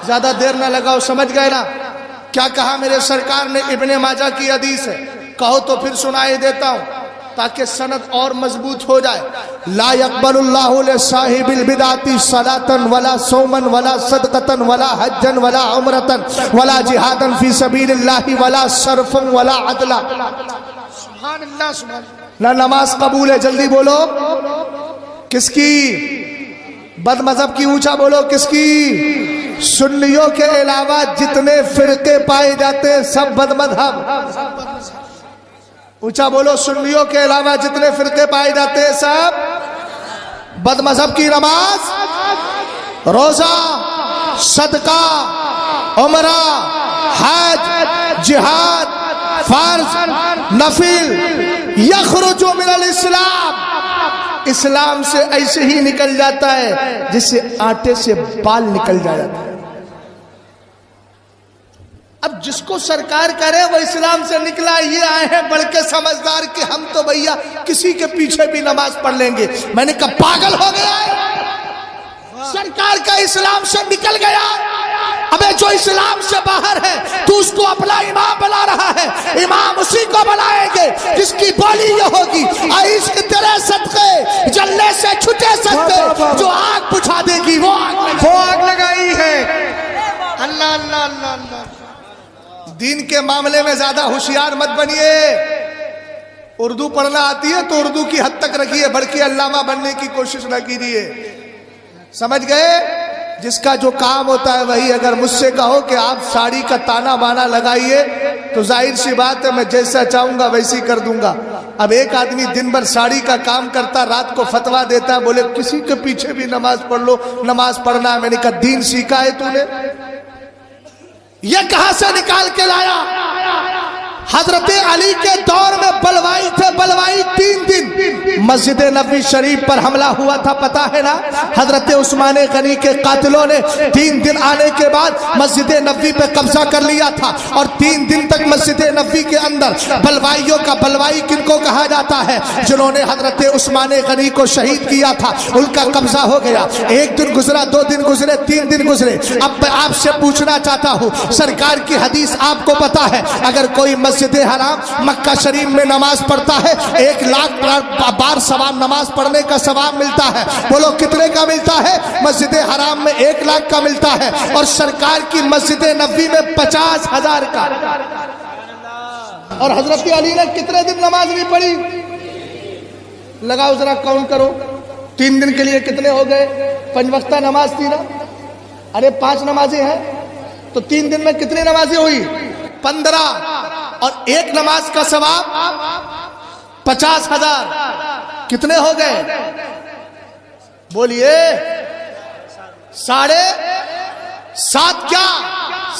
S1: زیادہ دیر نہ لگاؤ, سمجھ گئے نا. کیا کہا میرے سرکار نے؟ ابن ماجہ کی حدیث ہے، کہو تو پھر سنائے دیتا ہوں تاکہ سند اور مضبوط ہو جائے۔ لا يقبل اللہ لصاحب البدعۃ صلاۃ ولا صوما ولا صدقۃ ولا حجا ولا عمرۃ ولا جہادا فی سبیل اللہ ولا صرفا ولا عدلا۔
S2: سبحان اللہ سبحان اللہ۔
S1: نہ نماز قبول ہے، جلدی بولو، کس کی؟ بد مذہب کی، اونچا بولو، کس کی؟ سنیوں کے علاوہ جتنے فرقے پائے جاتے ہیں سب بد مذہب۔ اونچا بولو، سنیوں کے علاوہ جتنے فرقے پائے جاتے ہیں سب بد مذہب کی نماز، روزہ، صدقہ، عمرہ، حج، جہاد، فرض، نفل، یخرج من الاسلام، اسلام سے ایسے ہی نکل جاتا ہے جسے آٹے سے بال نکل جاتا ہے۔ اب جس کو سرکار کرے وہ اسلام سے نکلا، یہ آئے ہیں بلکہ سمجھدار کہ ہم تو بھیا کسی کے پیچھے بھی نماز پڑھ لیں گے۔ میں نے کہا پاگل ہو گیا ہے، سرکار کا اسلام سے نکل گیا۔ ابے جو اسلام سے باہر ہے تو اس کو اپنا امام بنا رہا ہے، امام اسی کو بنائیں گے جس کی بولی یہ ہوگی عشق تیرے صدقے جلنے سے چھٹے سکتے، جو آگ بجھا دے گی وہ
S2: آگ لگائی ہے۔ اللہ اللہ اللہ اللہ۔
S1: دین کے معاملے میں زیادہ ہوشیار مت بنیے۔ اردو پڑھنا آتی ہے تو اردو کی حد تک رکھیے، بلکہ علامہ بننے کی کوشش نہ کیجیے۔ سمجھ گئے؟ جس کا جو کام ہوتا ہے وہی۔ اگر مجھ سے کہو کہ آپ ساڑی کا تانا بانا لگائیے تو ظاہر سی بات ہے میں جیسا چاہوں گا ویسی کر دوں گا۔ اب ایک آدمی دن بھر ساڑی کا کام کرتا، رات کو فتویٰ دیتا ہے، بولے کسی کے پیچھے بھی نماز پڑھ لو، نماز پڑھنا ہے۔ میں نے کہا دین سیکھا ہے تو نے؟ یہ کہاں سے نکال کے لایا؟ حضرت علی کے دور میں بلوائی تھے، بلوائی 3 دن مسجد نبوی شریف پر حملہ ہوا تھا، پتا ہے نا؟ حضرت عثمان غنی کے قاتلوں نے 3 دن آنے کے بعد مسجد نبوی پہ قبضہ کر لیا تھا، اور 3 دن تک مسجد نبوی کے اندر بلوائیوں کا، بلوائی کن کو کہا جاتا ہے؟ جنہوں نے حضرت عثمان غنی کو شہید کیا تھا، ان کا قبضہ ہو گیا۔ 1 دن گزرا، 2 دن گزرے، 3 دن گزرے۔ اب میں آپ سے پوچھنا چاہتا ہوں، سرکار کی حدیث آپ کو پتا ہے، اگر کوئی مسجد حرام مکہ شریف میں نماز پڑھتا ہے 1 لاکھ بار ثواب، نماز پڑھنے کا ثواب ملتا ہے۔ بولو کتنے کا ملتا ہے؟ مسجد حرام میں 1 لاکھ کا ملتا ہے، اور سرکار کی مسجد نبوی میں 50,000 کا۔ اور حضرت علی نے کتنے دن نماز نہیں پڑھی؟ لگاؤ ذرا کاؤنٹ کرو، 3 دن کے لیے کتنے ہو گئے؟ 5 وقتہ نماز تھی نا؟ ارے 5 نمازیں ہیں تو 3 دن میں کتنی نمازیں ہوئی؟ 15، اور 1 نماز کا ثواب 50,000، کتنے ہو گئے؟ بولیے 7.5 کیا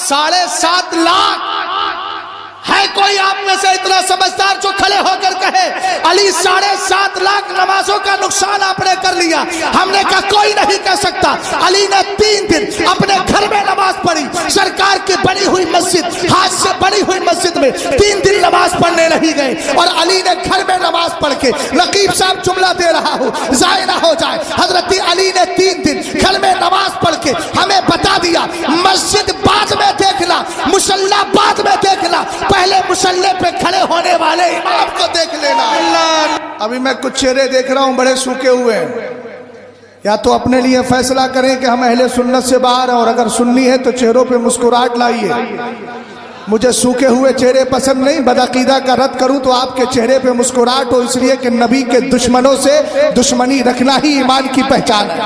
S1: 7.5 لاکھ ہے؟ کوئی آپ میں سے اتنا سمجھدار جو کھڑے ہو کر کہے علی 7.5 لاکھ نمازوں کا نقصان آپ نے کر لیا؟ ہم نے کہا کوئی نہیں کہہ سکتا۔ علی نے 3 دن اپنے گھر میں نماز پڑھی، سرکار کی بنی ہوئی مسجد، ہاتھ سے بنی ہوئی مسجد میں 3 دن نماز پڑھنے نہیں گئے، اور علی نے گھر میں نماز پڑھ کے، رقیب صاحب جملہ دے رہا ہوں ضائع نہ ہو جائے، حضرت علی نے 3 دن گھر میں نماز پڑھ کے ہمیں بتا دیا مسجد بعد میں دیکھنا، مصلی بعد میں دیکھنا، پہلے مصلی پہ کھڑے ہونے والے امام کو دیکھ لینا۔ ابھی میں کچھ چہرے دیکھ رہا ہوں بڑے سوکھے ہوئے ہیں، یا تو اپنے لیے فیصلہ کریں کہ ہم اہل سنت سے باہر ہیں، اور اگر سنی ہے تو چہروں پہ مسکراہٹ لائیے۔ مجھے سوکھے ہوئے چہرے پسند نہیں، بدعقیدہ کا رد کروں تو آپ کے چہرے پہ مسکراہٹ ہو، اس لیے کہ نبی کے دشمنوں سے دشمنی رکھنا ہی ایمان کی پہچان ہے۔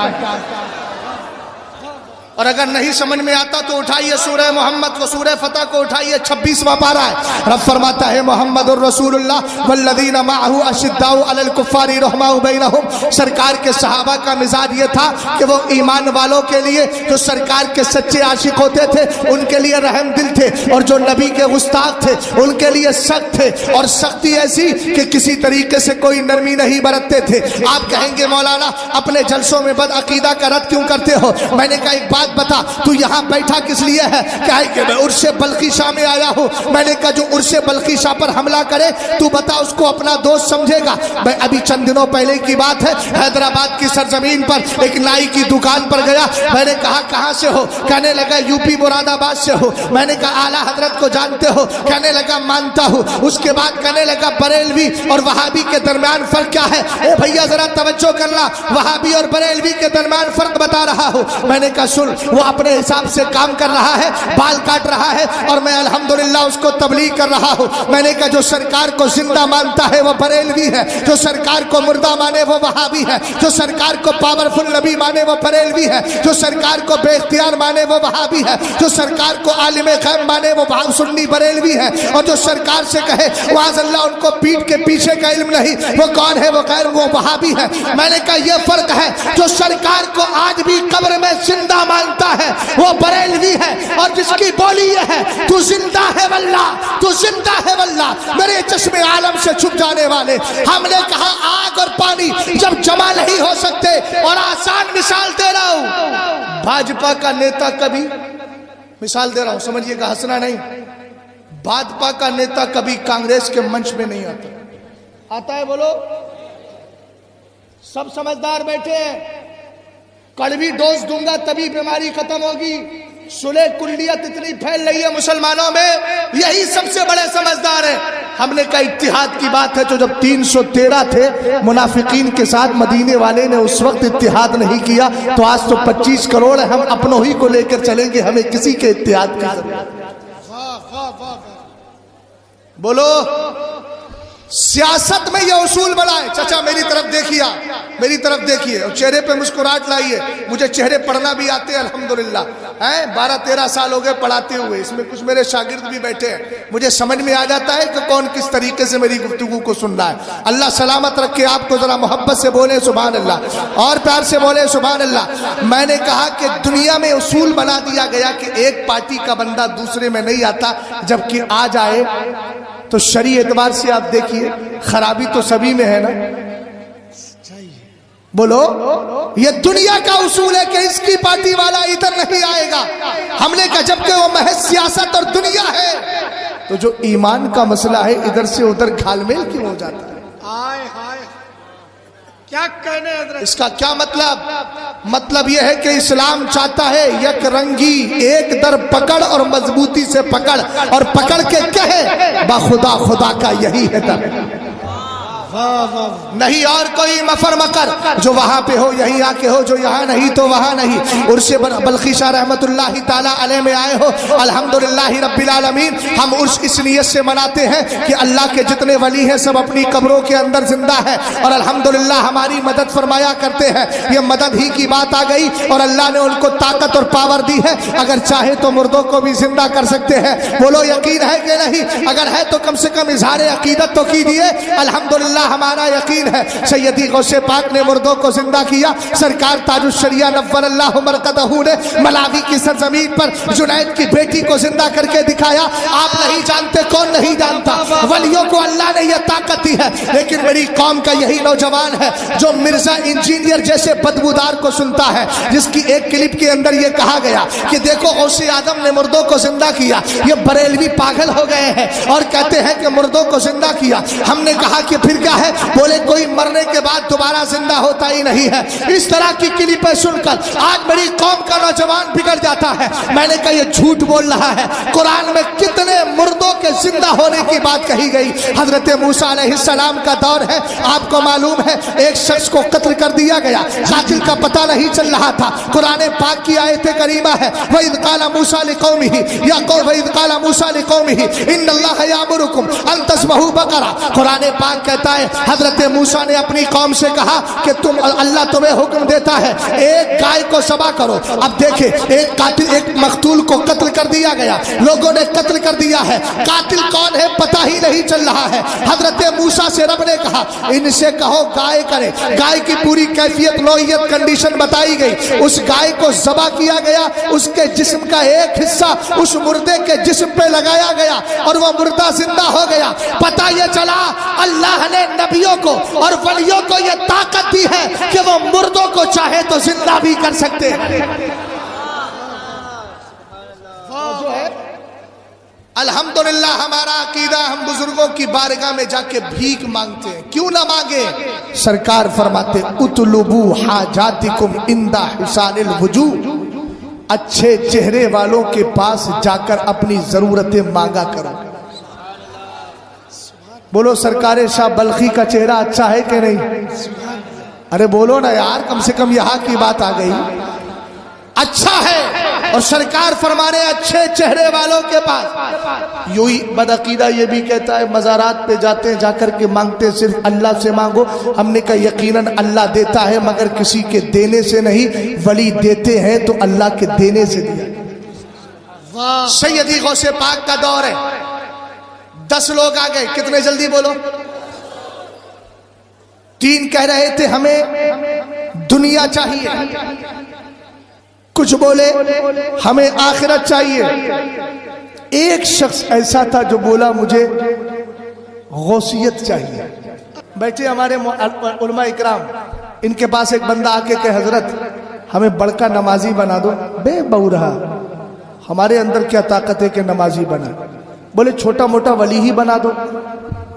S1: اور اگر نہیں سمجھ میں آتا تو اٹھائیے سورہ محمد کو، سورہ فتح کو اٹھائیے، 26واں پارہ ہے۔ رب فرماتا ہے محمد الرسول اللہ والذین معہ اشداء علی الکفار رحماء بینہم۔ سرکار کے صحابہ کا مزاج یہ تھا کہ وہ ایمان والوں کے لیے، جو سرکار کے سچے عاشق ہوتے تھے ان کے لیے رحم دل تھے، اور جو نبی کے گستاخ تھے ان کے لیے سخت تھے، اور سختی ایسی کہ کسی طریقے سے کوئی نرمی نہیں برتتے تھے۔ آپ کہیں گے مولانا اپنے جلسوں میں بدعقیدہ کا رد کیوں کرتے ہو؟ میں نے کہا ایک بات بات بتا تو یہاں بیٹھا کس لیے ہے؟ کہا کہ میں عرش بلخی شاہ میں آیا ہوں. میں نے کہا جو عرش بلخی شاہ پر حملہ کرے تو بتا اس کو اپنا دوست سمجھے گا؟ میں ابھی چند دنوں پہلے کی بات ہے, حیدرآباد کی سرزمین پر ایک نائی کی دکان پر گیا. میں نے کہا کہاں سے ہو؟ کہنے لگا یو پی مراد آباد سے ہو. میں نے کہا اعلیٰ حضرت کو جانتے ہو؟ کہنے لگا مانتا ہوں. اس کے بعد کہنے لگا بریلوی اور وہابی کے درمیان فرق کیا ہے؟ اے بھیا ذرا توجہ کرنا, وہابی اور بریلوی کے درمیان فرق بتا رہا ہوں. میں نے کہا سن, وہ اپنے حساب سے کام کر رہا ہے, بال کاٹ رہا ہے, اور میں الحمدللہ اس کو تبلیغ کر رہا ہوں. میں نے کہا جو سرکار کو زندہ مانتا ہے وہ بریلوی ہے, جو سرکار کو مردہ مانے وہ وہابی ہے, جو سرکار کو پاورفل نبی مانے وہ بریلوی ہے, جو سرکار کو بے اختیار مانے وہ وہابی ہے, جو سرکار کو عالم غیب مانے وہ سنی بریلوی ہے, اور جو سرکار سے کہے معاذ اللہ ان کو پیٹ کے پیچھے کا علم نہیں وہ کون ہے, وہ غیر وہ وہابی ہے. میں نے کہا یہ فرق ہے, جو سرکار کو آج بھی قبر میں زندہ مانتا ہے وہ بریلوی ہے, اور جس کی بولی یہ ہے تو زندہ ہے واللہ, تو زندہ ہے واللہ, میرے چشم عالم سے چھپ جانے والے. ہم نے کہا آگ اور پانی جب جمع نہیں ہو سکتے, اور آسان مثال دے رہا ہوں, بھاجپا کا نیتا کبھی, مثال دے رہا ہوں سمجھئے گا, ہنسنا نہیں, بھاجپا کا نیتا کبھی کانگریس کے منچ میں نہیں آتا. آتا ہے بولو؟ سب سمجھدار بیٹھے ہیں. کڑوی ڈوز دوں گا تبھی بیماری ختم ہوگی. صلح کلیت اتنی پھیل رہی ہے مسلمانوں میں, یہی سب سے بڑے سمجھدار ہیں. ہم نے کہا اتحاد کی بات ہے, تو جب 313 تھے منافقین کے ساتھ مدینے والے نے اس وقت اتحاد نہیں کیا, تو آج تو 25 کروڑ ہے, ہم اپنوں ہی کو لے کر چلیں گے, ہمیں کسی کے اتحاد کی ضرورت. بولو سیاست میں یہ اصول بنا ہے. چچا میری طرف دیکھیے, میری طرف دیکھیے, اور چہرے پہ مسکراہٹ لائیے. مجھے چہرے پڑھنا بھی آتے ہیں الحمدللہ, 12-13 سال ہو گئے پڑھاتے ہوئے, اس میں کچھ میرے شاگرد بھی بیٹھے ہیں. مجھے سمجھ میں آ جاتا ہے کہ کون کس طریقے سے میری گفتگو کو سن رہا ہے. اللہ سلامت رکھے آپ کو, ذرا محبت سے بولے سبحان اللہ, اور پیار سے بولے سبحان اللہ. میں نے کہا کہ دنیا میں اصول بنا دیا گیا کہ ایک پارٹی کا بندہ دوسرے میں نہیں آتا, جبکہ آ جائے تو شرعی اعتبار سے آپ دیکھیے خرابی تو سبھی میں ہے نا. بولو یہ دنیا کا اصول ہے کہ اس کی پارٹی والا ادھر نہیں آئے گا. ہم نے کہا جبکہ وہ محض سیاست اور دنیا ہے, تو جو ایمان کا مسئلہ ہے ادھر سے ادھر گھال میل کیوں ہو جاتا ہے؟
S2: کیا کہنے حضرت؟
S1: اس کا کیا مطلب؟ مطلب یہ ہے کہ اسلام چاہتا ہے یک رنگی, ایک در پکڑ اور مضبوطی سے پکڑ, اور پکڑ کے کہے بخدا خدا کا یہی ہے در, نہیں اور کوئی مفر مکر. جو وہاں پہ ہو یہیں آ کے ہو, جو یہاں نہیں تو وہاں نہیں. عرش بلخی شاہ رحمت اللہ تعالیٰ علیہ میں آئے ہو, الحمدللہ رب العالمین. ہم عرش اس نیت سے مناتے ہیں کہ اللہ کے جتنے ولی ہیں سب اپنی قبروں کے اندر زندہ ہیں, اور الحمدللہ ہماری مدد فرمایا کرتے ہیں. یہ مدد ہی کی بات آ گئی, اور اللہ نے ان کو طاقت اور پاور دی ہے, اگر چاہے تو مردوں کو بھی زندہ کر سکتے ہیں. بولو یقین ہے کہ نہیں؟ اگر ہے تو کم سے کم اظہار عقیدت تو کیجیے. الحمدللہ ہمارا یقین ہے سیدی غوث پاک نے مردوں کو زندہ کیا. سرکار تاج الشریعہ نور اللہ مرقدہ نے ملاوی کی سرزمین پر جنید کی بیٹی کو زندہ کر کے دکھایا. آپ نہیں جانتے, کون نہیں جانتا, ولیوں کو اللہ نے یہ طاقت دی ہے. لیکن میری قوم کا یہی نوجوان ہے جو مرزا انجینئر جیسے بدبودار کو سنتا ہے, جس کی ایک کلپ کے اندر یہ کہا گیا کہ دیکھو غوث اعظم نے مردوں کو زندہ کیا. یہ بریلوی پاگل ہو گئے ہیں اور کہتے ہیں کہ مردوں کو زندہ کیا. ہم نے کہا کہ پھر کیا ہے؟ بولے کوئی مرنے کے بعد دوبارہ زندہ ہوتا ہی نہیں ہے. اس طرح کی کلپیں سن کر آج میری قوم کا نوجوان بگڑ جاتا ہے. میں نے کہا یہ جھوٹ بول رہا ہے. قرآن میں کتنے مردوں کے زندہ ہونے کی بات کہی گئی. حضرت موسیٰ علیہ السلام کا دور ہے, آپ کو معلوم ہے ایک شخص کو قتل کر دیا گیا, قاتل کا پتہ نہیں چل رہا تھا. قرآن پاک کی آیت کریمہ ہے وَإِذْ قَالَ مُوسَىٰ لِقَوْمِهِ یا وَإِذْ قَالَ مُوسَىٰ لِقَوْمِهِ إِنَّ اللَّهَ يَأْمُرُكُمْ أَن تَذْبَحُوا بَقَرَةً. قرآن پاک کہتا ہے حضرت موسیٰ نے اپنی قوم سے کہا کہ اللہ تمہیں حکم دیتا ہے ایک گائے کو ذبح کرو. اب دیکھیں ایک قاتل, ایک مقتول کو قتل کر دیا گیا, لوگوں نے قتل کر دیا ہے, قاتل کون ہے پتہ ہی نہیں چل رہا ہے. حضرت موسیٰ سے رب نے کہا ان سے کہو گائے کرے. گائے کی پوری کیفیت نوعیت کنڈیشن بتائی گئی. اس گائے کو ذبح کیا گیا, اس کے جسم کا ایک حصہ اس مردے کے جسم پہ لگایا گیا اور وہ مردہ زندہ ہو گیا. پتہ یہ چلا اللہ نے نبیوں کو اور ولیوں کو یہ طاقت دی ہے کہ وہ مردوں کو چاہے تو زندہ بھی کر سکتے ہیں. الحمدللہ ہمارا عقیدہ ہم بزرگوں کی بارگاہ میں جا کے بھیک مانگتے ہیں، کیوں نہ مانگے؟ سرکار فرماتے اطلبو حاجاتکم عند حسان الوجوہ، اچھے چہرے والوں کے پاس جا کر اپنی ضرورتیں مانگا کرو۔ بولو سرکار شاہ بلخی کا چہرہ اچھا ہے کہ نہیں؟ ارے بولو نا یار، کم سے کم یہاں کی بات آ گئی، اچھا ہے۔ اور سرکار فرما رہے اچھے چہرے والوں کے پاس، یوں ہی بدعقیدہ یہ بھی کہتا ہے مزارات پہ جاتے ہیں، جا کر کے مانگتے صرف اللہ سے مانگو۔ ہم نے کہا یقیناً اللہ دیتا ہے مگر کسی کے دینے سے نہیں، ولی دیتے ہیں تو اللہ کے دینے سے دیا۔ سیدی غوث پاک کا دور ہے، 10 لوگ آ گئے، کتنے جلدی بولو؟ 3 کہہ رہے تھے ہمیں دنیا چاہیے، کچھ بولے ہمیں آخرت چاہیے، ایک شخص ایسا تھا جو بولا مجھے غوثیت چاہیے۔ بیٹھے ہمارے علماء اکرام، ان کے پاس ایک بندہ آ کے کہ حضرت ہمیں بڑکا نمازی بنا دو۔ بے بہو رہا، ہمارے اندر کیا طاقت ہے کہ نمازی بنا؟ بولے چھوٹا موٹا ولی ہی بنا دو۔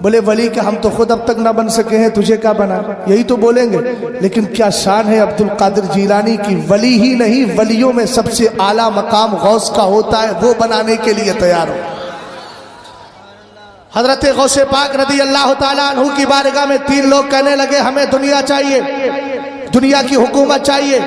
S1: بولے ولی کہ ہم تو خود اب تک نہ بن سکے ہیں، تجھے کیا بنا؟ یہی تو بولیں گے، لیکن کیا شان ہے عبد القادر جیلانی کی، ولی ہی نہیں ولیوں میں سب سے اعلیٰ مقام غوث کا ہوتا ہے، وہ بنانے کے لیے تیار ہو۔ حضرت غوث پاک رضی اللہ تعالیٰ عنہ کی بارگاہ میں 3 لوگ کہنے لگے ہمیں دنیا چاہیے، دنیا کی حکومت چاہیے،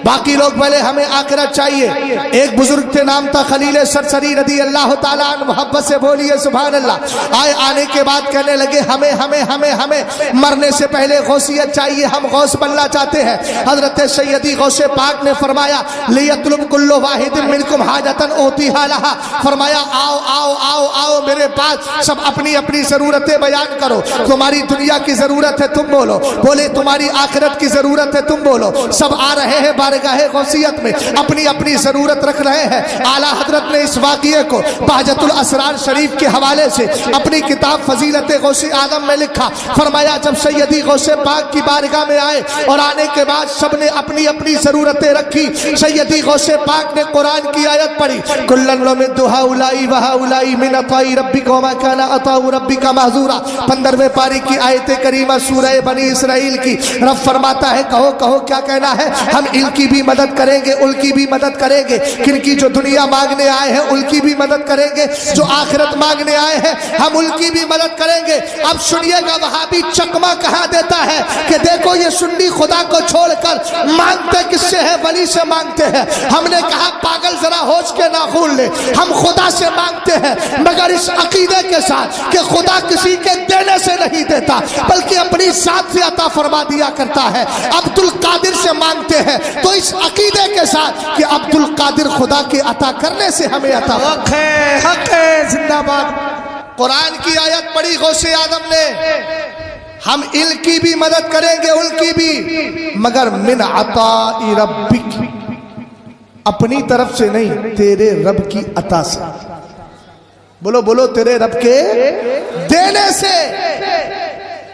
S1: باقی لوگ بولے ہمیں آخرت چاہیے۔ ایک بزرگ تھے نام تھا خلیل سرسری رضی اللہ تعالیٰ عنہ، محبت سے بولیے سبحان اللہ۔ آنے کے بعد کہنے لگے ہمیں ہمیں ہمیں ہمیں مرنے سے پہلے غوثیت چاہیے، ہم غوث بننا چاہتے ہیں۔ حضرت سیدی غوث پاک نے فرمایا لیطلب کل واحد منکم حاجتن اوتیہا لہا، فرمایا آؤ آؤ آؤ آؤ میرے پاس، سب اپنی اپنی ضرورتیں بیان کرو۔ تمہاری دنیا کی ضرورت ہے تم بولو، بولے تمہاری آخرت کی ضرورت ہے تم بولو۔ سب آ رہے ہیں بارگاہ غوثیت میں، اپنی اپنی ضرورت رکھ رہے ہیں۔ اعلیٰ حضرت نے اس واقعے کو بہجت الاسرار شریف کے حوالے سے اپنی کتاب فضیلت غوث اعظم میں لکھا۔ فرمایا جب سیدی غوث پاک کی بارگاہ میں آئے اور آنے کے بعد سب نے اپنی اپنی ضرورتیں رکھی، سیدی غوث پاک نے قرآن کی آیت پڑھی کلن نمد ہؤلاء وہؤلاء من عطاء ربک وما کان عطاء ربک محظورا، 15ویں پاری کی آیت کریمہ سورہ بنی اسرائیل کی۔ رب فرماتا ہے کہو کہو کیا کہنا ہے، ہم ان کی بھی مدد کریں گے، ان کی بھی مدد کریں گے، کن کی جو دنیا مانگنے آئے ہیں ان کی بھی مدد کریں گے، جو آخرت مانگنے آئے ہیں ہم ان کی بھی مدد کریں گے۔ اب سنیے گا وہابی چکمہ کہاں دیتا ہے کہ دیکھو یہ سنی خدا کو چھوڑ کر مانگتے کس سے ہے؟ ولی سے مانگتے ہیں۔ ہم نے کہا پاگل ذرا ہوش کے ناخن لے، ہم خدا سے مانگتے ہیں مگر اس عقیدے کے ساتھ کہ خدا کسی کے دینے سے نہیں دیتا بلکہ اپنی ذات سے عطا فرما دیا کرتا ہے۔ عبد القادر سے مانگتے ہیں تو اس عقیدے کے ساتھ کہ عبد القادر خدا کے عطا کرنے سے ہمیں عطا
S2: حق ہے، حق ہے، زندہ باد۔
S1: قرآن کی آیت پڑھی غوث اعظم نے، ہم ان کی بھی مدد کریں گے ان کی بھی، مگر من عطاء ربک، اپنی طرف سے نہیں، تیرے رب کی عطا سے۔ بولو بولو تیرے رب کے دینے سے۔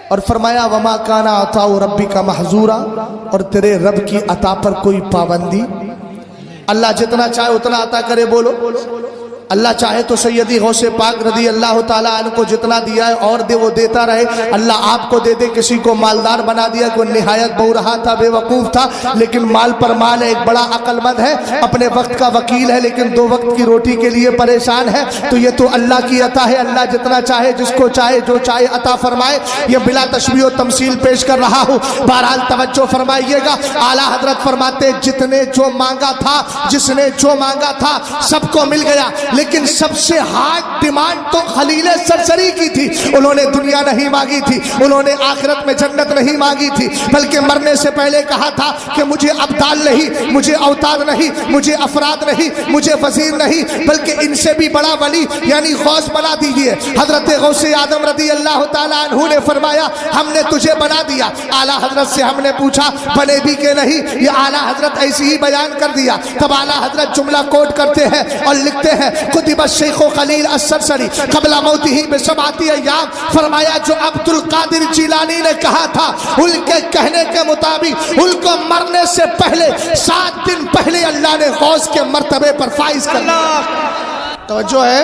S1: اور فرمایا وما کان عطاء ربک محظورا، اور تیرے رب کی عطا پر کوئی پابندی، اللہ جتنا چاہے اتنا عطا کرے۔ بولو اللہ چاہے تو سیدی غوث پاک رضی اللہ تعالیٰ عنہ کو جتنا دیا ہے اور دے وہ دیتا رہے، اللہ آپ کو دے دے۔ کسی کو مالدار بنا دیا، کوئی نہایت بہو رہا تھا، بے وقوف تھا، لیکن مال پر مال ہے، ایک بڑا عقل مند ہے، اپنے وقت کا وکیل ہے، لیکن 2 وقت کی روٹی کے لیے پریشان ہے، تو یہ تو اللہ کی عطا ہے۔ اللہ جتنا چاہے جس کو چاہے جو چاہے عطا فرمائے، یہ بلا تشبیہ و تمثیل پیش کر رہا ہوں، بہرحال توجہ فرمائیے گا۔ اعلیٰ حضرت فرماتے جتنے جو مانگا تھا، جس نے جو مانگا تھا سب کو مل گیا، لیکن سب سے ہارڈ ڈیمانڈ تو خلیل سرسری کی تھی۔ انہوں نے دنیا نہیں مانگی تھی، انہوں نے آخرت میں جنت نہیں مانگی تھی، بلکہ مرنے سے پہلے کہا تھا کہ مجھے ابدال نہیں، مجھے اوتاد نہیں، مجھے افراد نہیں، مجھے وزیر نہیں، بلکہ ان سے بھی بڑا ولی یعنی غوث بنا دیجئے۔ حضرت غوث اعظم رضی اللہ تعالیٰ عنہ نے فرمایا ہم نے تجھے بنا دیا۔ اعلیٰ حضرت سے ہم نے پوچھا بنے بھی کہ نہیں؟ یہ اعلیٰ حضرت ایسی ہی بیان کر دیا۔ تب اعلیٰ حضرت جملہ کوٹ کرتے ہیں اور لکھتے ہیں کتب الشیخ خلیل السرسری قبل موتہ بسبعۃ ایام، فرمایا جو عبد القادر جیلانی نے کہا تھا ان کے کہنے کے مطابق ان کو مرنے سے پہلے 7 دن پہلے اللہ نے غوث کے مرتبے پر فائز کر لیا۔ توجہ ہے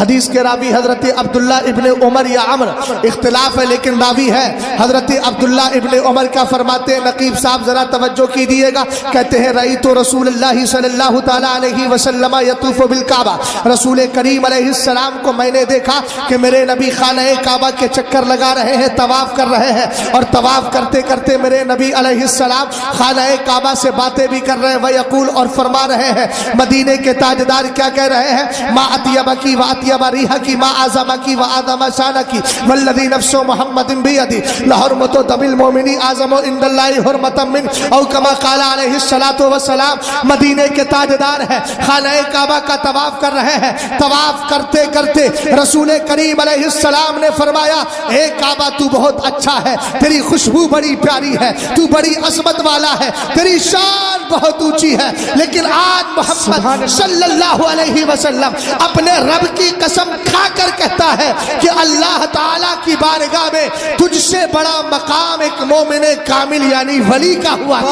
S1: حدیث کے راوی حضرت عبداللہ ابن عمر یا عمر، اختلاف ہے لیکن راوی ہے حضرت عبداللہ ابن عمر کا فرماتے ہیں، نقیب صاحب ذرا توجہ کیجیے گا، کہتے ہیں رأیت رسول اللہ صلی اللہ تعالیٰ علیہ وسلم یطوف بالکعبہ، رسول کریم علیہ السلام کو میں نے دیکھا کہ میرے نبی خانہ کعبہ کے چکر لگا رہے ہیں، طواف کر رہے ہیں، اور طواف کرتے کرتے میرے نبی علیہ السلام خانہ کعبہ سے باتیں بھی کر رہے ہیں، ویقول اور فرما رہے ہیں، مدینے کے تاجدار کیا کہہ رہے ہیں، ما اطیبکی و اطیب ریحکی ما اعظمکی و اعظم شانکی والذی نفس محمد بیدی لحرمت دم المؤمن اعظم عند اللہ حرمتا من، او کما قال علیہ الصلوۃ والسلام، مدینے کے تاجدار ہیں، خانہ کعبہ کا طواف کر رہے ہیں، طواف کرتے کرتے رسول کریم علیہ السلام نے فرمایا، اے کعبہ تو بہت اچھا ہے، تیری خوشبو بڑی پیاری ہے، تو بڑی عظمت والا ہے، تیری شان بہت اونچی ہے، لیکن آج محمد صلی اللہ علیہ وسلم اپنے رب کی قسم کھا کر کہتا ہے کہ اللہ تعالیٰ کی بارگاہ میں تجھ سے بڑا مقام ایک مومن کامل یعنی ولی کا ہوا ہے۔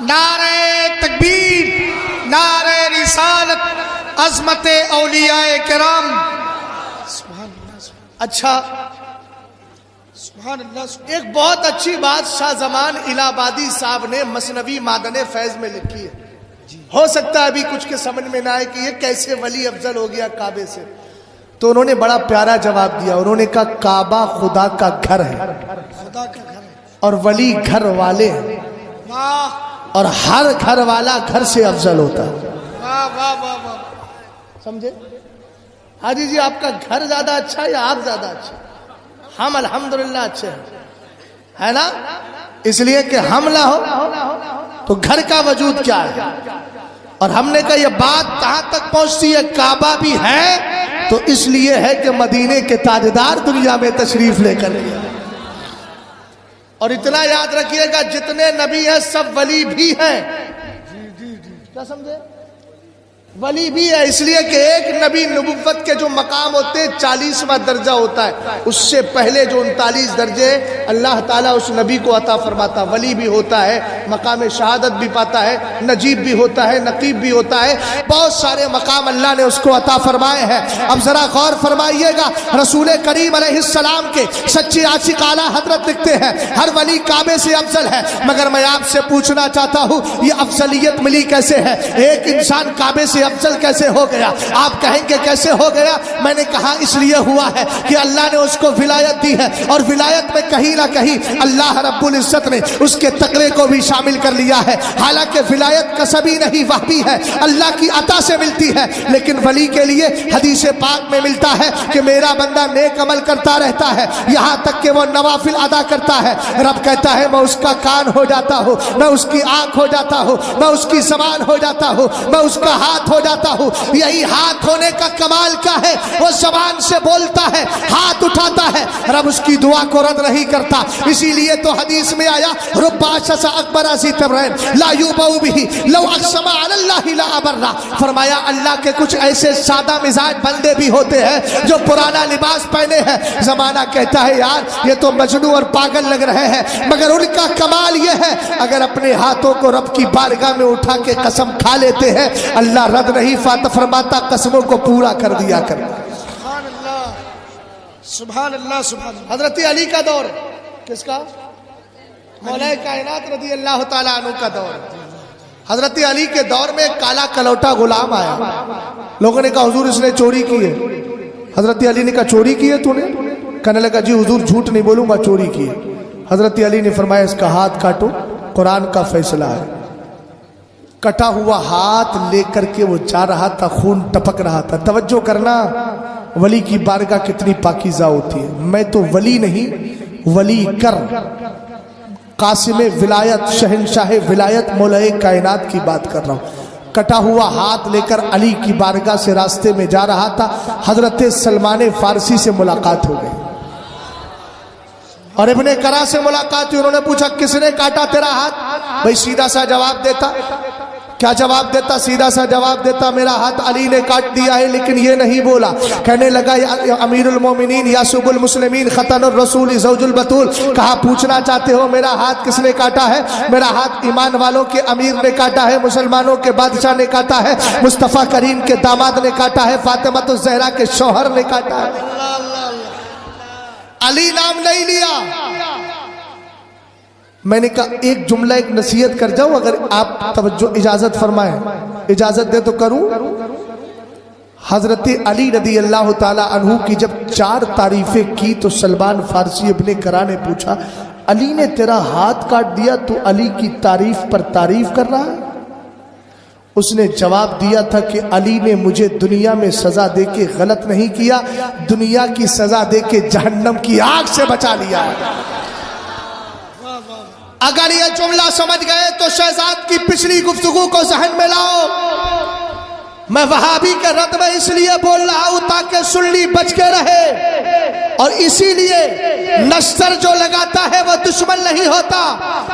S2: نعرہ تکبیر، نعرہ رسالت، عظمت اولیاء کرام۔
S1: اچھا
S2: سبحان اللہ۔
S1: ایک بہت اچھی بات شاہ زمان الہ آبادی صاحب نے مثنوی معدن فیض میں لکھی ہے، ہو سکتا ہے ابھی کچھ کے سمجھ میں نہ آئے کہ یہ کیسے ولی افضل ہو گیا کعبے سے، تو انہوں نے بڑا پیارا جواب دیا، انہوں نے کہا کعبہ خدا کا گھر ہے،
S2: خدا کا گھر ہے،
S1: اور ولی گھر والے ہیں،
S2: واہ
S1: اور ہر گھر والا گھر سے افضل ہوتا ہے۔
S2: واہ واہ واہ واہ۔
S1: سمجھے حاجی جی، آپ کا گھر زیادہ اچھا ہے یا آپ زیادہ اچھا؟ ہم الحمدللہ اچھے ہیں، ہے نا؟ اس لیے کہ ہم نہ ہو تو گھر کا وجود کیا ہے، اور ہم نے کہا یہ بات کہاں تک پہنچتی ہے، کعبہ بھی ہے تو اس لیے ہے کہ مدینے کے تاجدار دنیا میں تشریف لے کر گئے، اور اتنا یاد رکھیے گا جتنے نبی ہیں سب ولی بھی ہیں، کیا سمجھے؟ ولی بھی ہے، اس لیے کہ ایک نبی نبوت کے جو مقام ہوتے ہیں 40واں درجہ ہوتا ہے، اس سے پہلے جو 39 درجے اللہ تعالیٰ اس نبی کو عطا فرماتا، ولی بھی ہوتا ہے، مقام شہادت بھی پاتا ہے، نجیب بھی ہوتا ہے، نقیب بھی ہوتا ہے، بہت سارے مقام اللہ نے اس کو عطا فرمائے ہیں۔ اب ذرا غور فرمائیے گا، رسول کریم علیہ السلام کے سچے عاشق اعلیٰ حضرت لکھتے ہیں ہر ولی کعبے سے افضل ہے، مگر میں آپ سے پوچھنا چاہتا ہوں یہ افضلیت ملی کیسے ہے؟ ایک انسان کعبے سے افضل کیسے ہو گیا؟ آپ کہیں گے کیسے ہو گیا؟ میں نے کہا اس لیے ہوا ہے کہ اللہ نے اس کو ولایت دی ہے، اور ولایت میں کہیں نہ کہیں اللہ رب العزت نے اس کے تقوی کو بھی شامل کر لیا ہے، حالانکہ ولایت کسبی نہیں وہبی ہے، اللہ کی عطا سے ملتی ہے، لیکن ولی کے لیے حدیث پاک میں ملتا ہے کہ میرا بندہ نیک عمل کرتا رہتا ہے یہاں تک کہ وہ نوافل ادا کرتا ہے، رب کہتا ہے میں اس کا کان ہو جاتا ہوں، میں اس کی آنکھ ہو جاتا ہوں، میں اس کی زبان ہو جاتا ہوں، میں اس کا ہاتھ ہو جاتا ہوں۔ یہی ہاتھ ہونے کا کمال کیا ہے؟ وہ زبان سے بولتا ہے، ہاتھ اٹھاتا ہے، رب اس کی دعا کو رد نہیں کرتا، اسی لیے تو حدیث میں آیا رب اشس اکبر ذی تمرین لا یوبؤ بہ لو اقسم علی اللہ لا ابرہ، فرمایا اللہ کے کچھ ایسے سادہ مزاج بندے بھی ہوتے ہیں جو پرانا لباس پہنے ہیں، زمانہ کہتا ہے یار یہ تو مجنون اور پاگل لگ رہے ہیں، مگر ان کا کمال یہ ہے اگر اپنے ہاتھوں کو رب کی بارگاہ میں اٹھا کے قسم کھا لیتے ہیں اللہ رد نہیں فرماتا، قسموں کو پورا کر دیا کرتا۔
S2: سبحان اللہ سبحان اللہ سبحان اللہ۔
S1: حضرت علی کا دور کس کا؟ مولا کائنات رضی اللہ تعالیٰ عنہ کا دور۔ حضرت علی کے دور میں کالا کلوٹا غلام آیا، لوگوں نے کہا حضور اس نے چوری کی ہے، حضرت علی نے کہا چوری کی ہے تو نے؟ کہنے لگا جی حضور جھوٹ نہیں بولوں گا چوری کی ہے۔ حضرت علی نے فرمایا اس کا ہاتھ کاٹو، قرآن کا فیصلہ ہے۔ کٹا ہوا ہاتھ لے کر کے وہ جا رہا تھا، خون ٹپک رہا تھا۔ توجہ کرنا، ولی کی بارگاہ کتنی پاکیزہ ہوتی ہے۔ میں تو ولی نہیں، ولی کر قاسم ولایت، شہنشاہ ولایت، مولا کائنات کی بات کر رہا ہوں۔ کٹا ہوا ہاتھ لے کر علی کی بارگاہ سے راستے میں جا رہا تھا، حضرت سلمان فارسی سے ملاقات ہو گئی اور ابن کرا سے ملاقات ہوئی۔ انہوں نے پوچھا کس نے کاٹا تیرا ہاتھ؟ بھائی سیدھا سا جواب دیتا کیا جواب دیتا؟ سیدھا سا جواب دیتا، میرا ہاتھ علی نے کاٹ دیا ہے، لیکن یہ نہیں بولا۔ کہنے لگا یا امیر المومنین یا سب المسلمین ختن الرسول زوج البتول، کہا پوچھنا چاہتے ہو میرا ہاتھ کس نے کاٹا ہے؟ میرا ہاتھ ایمان والوں کے امیر نے کاٹا ہے، مسلمانوں کے بادشاہ نے کاٹا ہے، مصطفیٰ کریم کے داماد نے کاٹا ہے، فاطمہ الزہرا کے شوہر نے کاٹا ہے۔ علی نام نہیں لیا۔ میں نے کہا ایک جملہ ایک نصیحت کر جاؤ، اگر آپ توجہ اجازت فرمائیں، اجازت دے تو کروں۔ حضرت علی رضی اللہ تعالی عنہ کی جب 4 تعریفیں کی تو سلمان فارسی ابن قرا نے پوچھا علی نے تیرا ہاتھ کاٹ دیا تو علی کی تعریف پر تعریف کر رہا ہے؟ اس نے جواب دیا تھا کہ علی نے مجھے دنیا میں سزا دے کے غلط نہیں کیا، دنیا کی سزا دے کے جہنم کی آگ سے بچا لیا ہے۔ اگر یہ جملہ سمجھ گئے تو شہزاد کی پچھلی گفتگو کو ذہن میں لاؤ۔ میں وہابی کے رد میں اس لیے بول رہا ہوں تاکہ سنی بچ کے رہے، اور اسی لیے نشتر جو لگاتا ہے وہ دشمن نہیں ہوتا۔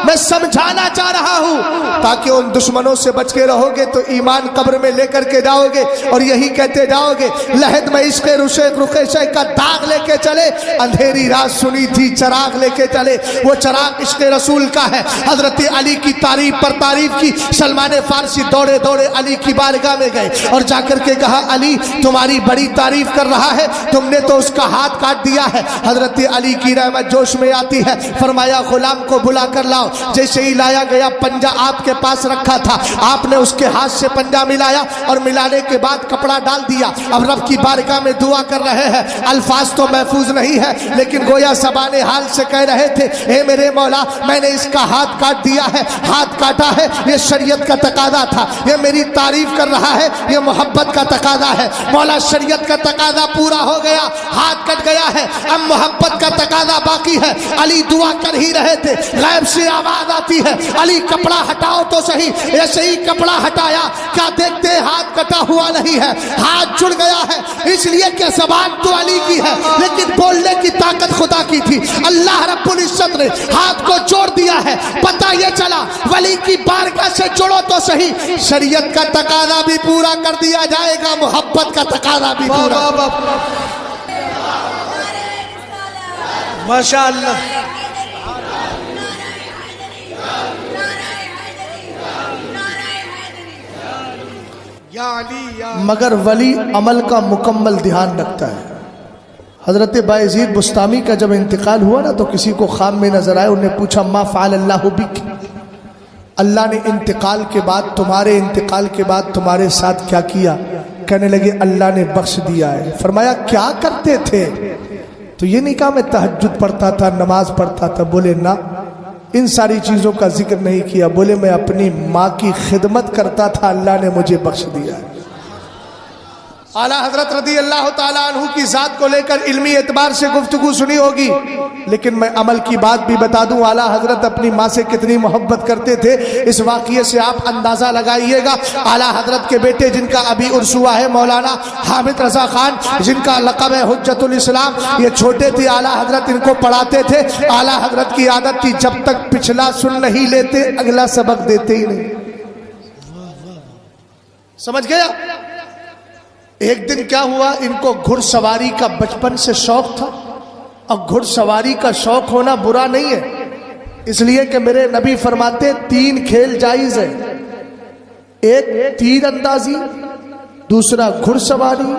S1: میں سمجھانا چاہ رہا ہوں تاکہ ان دشمنوں سے بچ کے رہو گے تو ایمان قبر میں لے کر کے جاؤ گے، اور یہی کہتے جاؤ گے لحد میں عشق رخ کا داغ لے کے چلے، اندھیری رات سنی تھی چراغ لے کے چلے، وہ چراغ عشق رسول کا ہے۔ حضرت علی کی تعریف پر تعریف کی۔ سلمان فارسی دوڑے دوڑے علی کی بارگاہ میں گئے اور جا کر کے کہا علی تمہاری بڑی تعریف کر رہا ہے، تم نے تو اس کا ہاتھ کاٹ دیا ہے۔ حضرت علی کی رحمت جوش میں آتی ہے، فرمایا غلام کو بلا کر لاؤ۔ جیسے ہی لایا گیا پنجہ آپ کے پاس رکھا تھا، آپ نے اس کے ہاتھ سے پنجہ ملایا اور ملانے کے بعد کپڑا ڈال دیا۔ اب رب کی بارگاہ میں دعا کر رہے ہیں، الفاظ تو محفوظ نہیں ہے لیکن گویا زبان حال سے کہہ رہے تھے اے میرے مولا میں نے اس کا ہاتھ کاٹ دیا ہے، ہاتھ کاٹا ہے، یہ شریعت کا تقاضا تھا، یہ میری تعریف کر رہا ہے، یہ محبت کا تقاضا ہے۔ مولا شریعت کا تقاضا پورا ہو گیا، ہاتھ کٹ گیا ہے، اب محبت کا تقاضا باقی ہے۔ علی دعا کر ہی رہے تھے، غیب سے آواز آتی ہے علی کپڑا ہٹاؤ تو صحیح۔ ایسے ہی کپڑا ہٹایا، کیا دیکھتے ہاتھ کٹا ہوا نہیں ہے، ہاتھ جڑ گیا ہے، اس لیے کہ زبان تو علی کی ہے لیکن بولنے کی طاقت خدا کی تھی۔ اللہ رب العزت نے ہاتھ کو جوڑ دیا ہے۔ پتہ یہ چلا ولی کی بارگاہ سے جڑو تو صحیح، شریعت کا تقاضا بھی پورا کر دیا جائے گا، محبت کا تقاضا بھی پورا۔
S2: ماشاءاللہ یا علی یا
S1: مگر ولی عمل کا مکمل دھیان رکھتا ہے۔ حضرت بایزید بستامی کا جب انتقال ہوا نا تو کسی کو خواب میں نظر آئے، انہوں نے پوچھا ما فعل اللہ بک، اللہ نے انتقال کے بعد تمہارے انتقال کے بعد تمہارے ساتھ کیا کیا؟ کہنے لگے اللہ نے بخش دیا ہے۔ فرمایا کیا کرتے تھے؟ تو یہ نہیں کہا میں تہجد پڑھتا تھا، نماز پڑھتا تھا، بولے نا ان ساری چیزوں کا ذکر نہیں کیا، بولے میں اپنی ماں کی خدمت کرتا تھا، اللہ نے مجھے بخش دیا ہے۔ اعلیٰ حضرت رضی اللہ تعالیٰ عنہ کی ذات کو لے کر علمی اعتبار سے گفتگو سنی ہوگی، لیکن میں عمل کی بات بھی بتا دوں، اعلیٰ حضرت اپنی ماں سے کتنی محبت کرتے تھے اس واقعے سے آپ اندازہ لگائیے گا۔ اعلیٰ حضرت کے بیٹے جن کا ابھی عرس ہوا ہے مولانا حامد رضا خان، جن کا لقب ہے حجت الاسلام، یہ چھوٹے تھے، اعلیٰ حضرت ان کو پڑھاتے تھے۔ اعلیٰ حضرت کی عادت تھی جب تک پچھلا سن نہیں لیتے اگلا سبق دیتے ہی نہیں۔ سمجھ گیا؟ ایک دن کیا ہوا، ان کو گھڑ سواری کا بچپن سے شوق تھا، اور گھڑ سواری کا شوق ہونا برا نہیں ہے، اس لیے کہ میرے نبی فرماتے 3 کھیل جائز ہے، ایک تیر اندازی، دوسرا گھڑ سواری،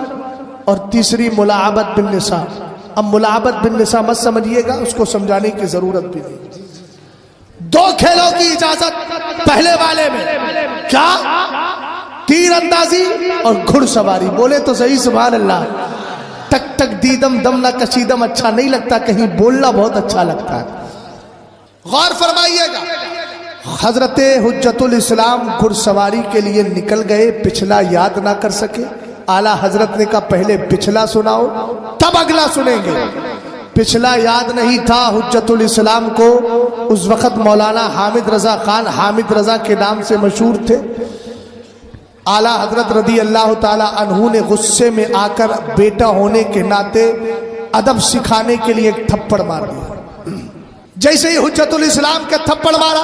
S1: اور تیسری ملاعبت بالنساء۔ اب ملاعبت بالنساء مت سمجھیے گا، اس کو سمجھانے کی ضرورت بھی نہیں۔ 2 کھیلوں کی اجازت پہلے والے میں، کیا؟ تیر اندازی اور گھڑ سواری۔ بولے تو صحیح سبحان اللہ۔ ٹک ٹک دیدم دم نہ کشیدم اچھا نہیں لگتا، کہیں بولنا بہت اچھا لگتا ہے۔ غور فرمائیے گا، حضرت حجت الاسلام گھڑ سواری کے لیے نکل گئے، پچھلا یاد نہ کر سکے۔ اعلیٰ حضرت نے کہا پہلے پچھلا سناؤ تب اگلا سنیں گے۔ پچھلا یاد نہیں تھا حجت الاسلام کو، اس وقت مولانا حامد رضا خان حامد رضا کے نام سے مشہور تھے۔ اعلیٰ حضرت رضی اللہ تعالی عنہ نے غصے میں آ کر بیٹا ہونے کے ناطے ادب سکھانے کے لیے ایک تھپڑ مار دیا۔ جیسے ہی حجت الاسلام کے تھپڑ مارا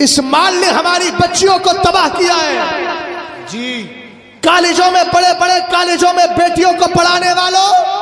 S1: اس مال نے ہماری بچیوں کو تباہ کیا ہے
S2: جی
S1: کالجوں میں بڑے بڑے کالجوں میں بیٹیوں کو پڑھانے والوں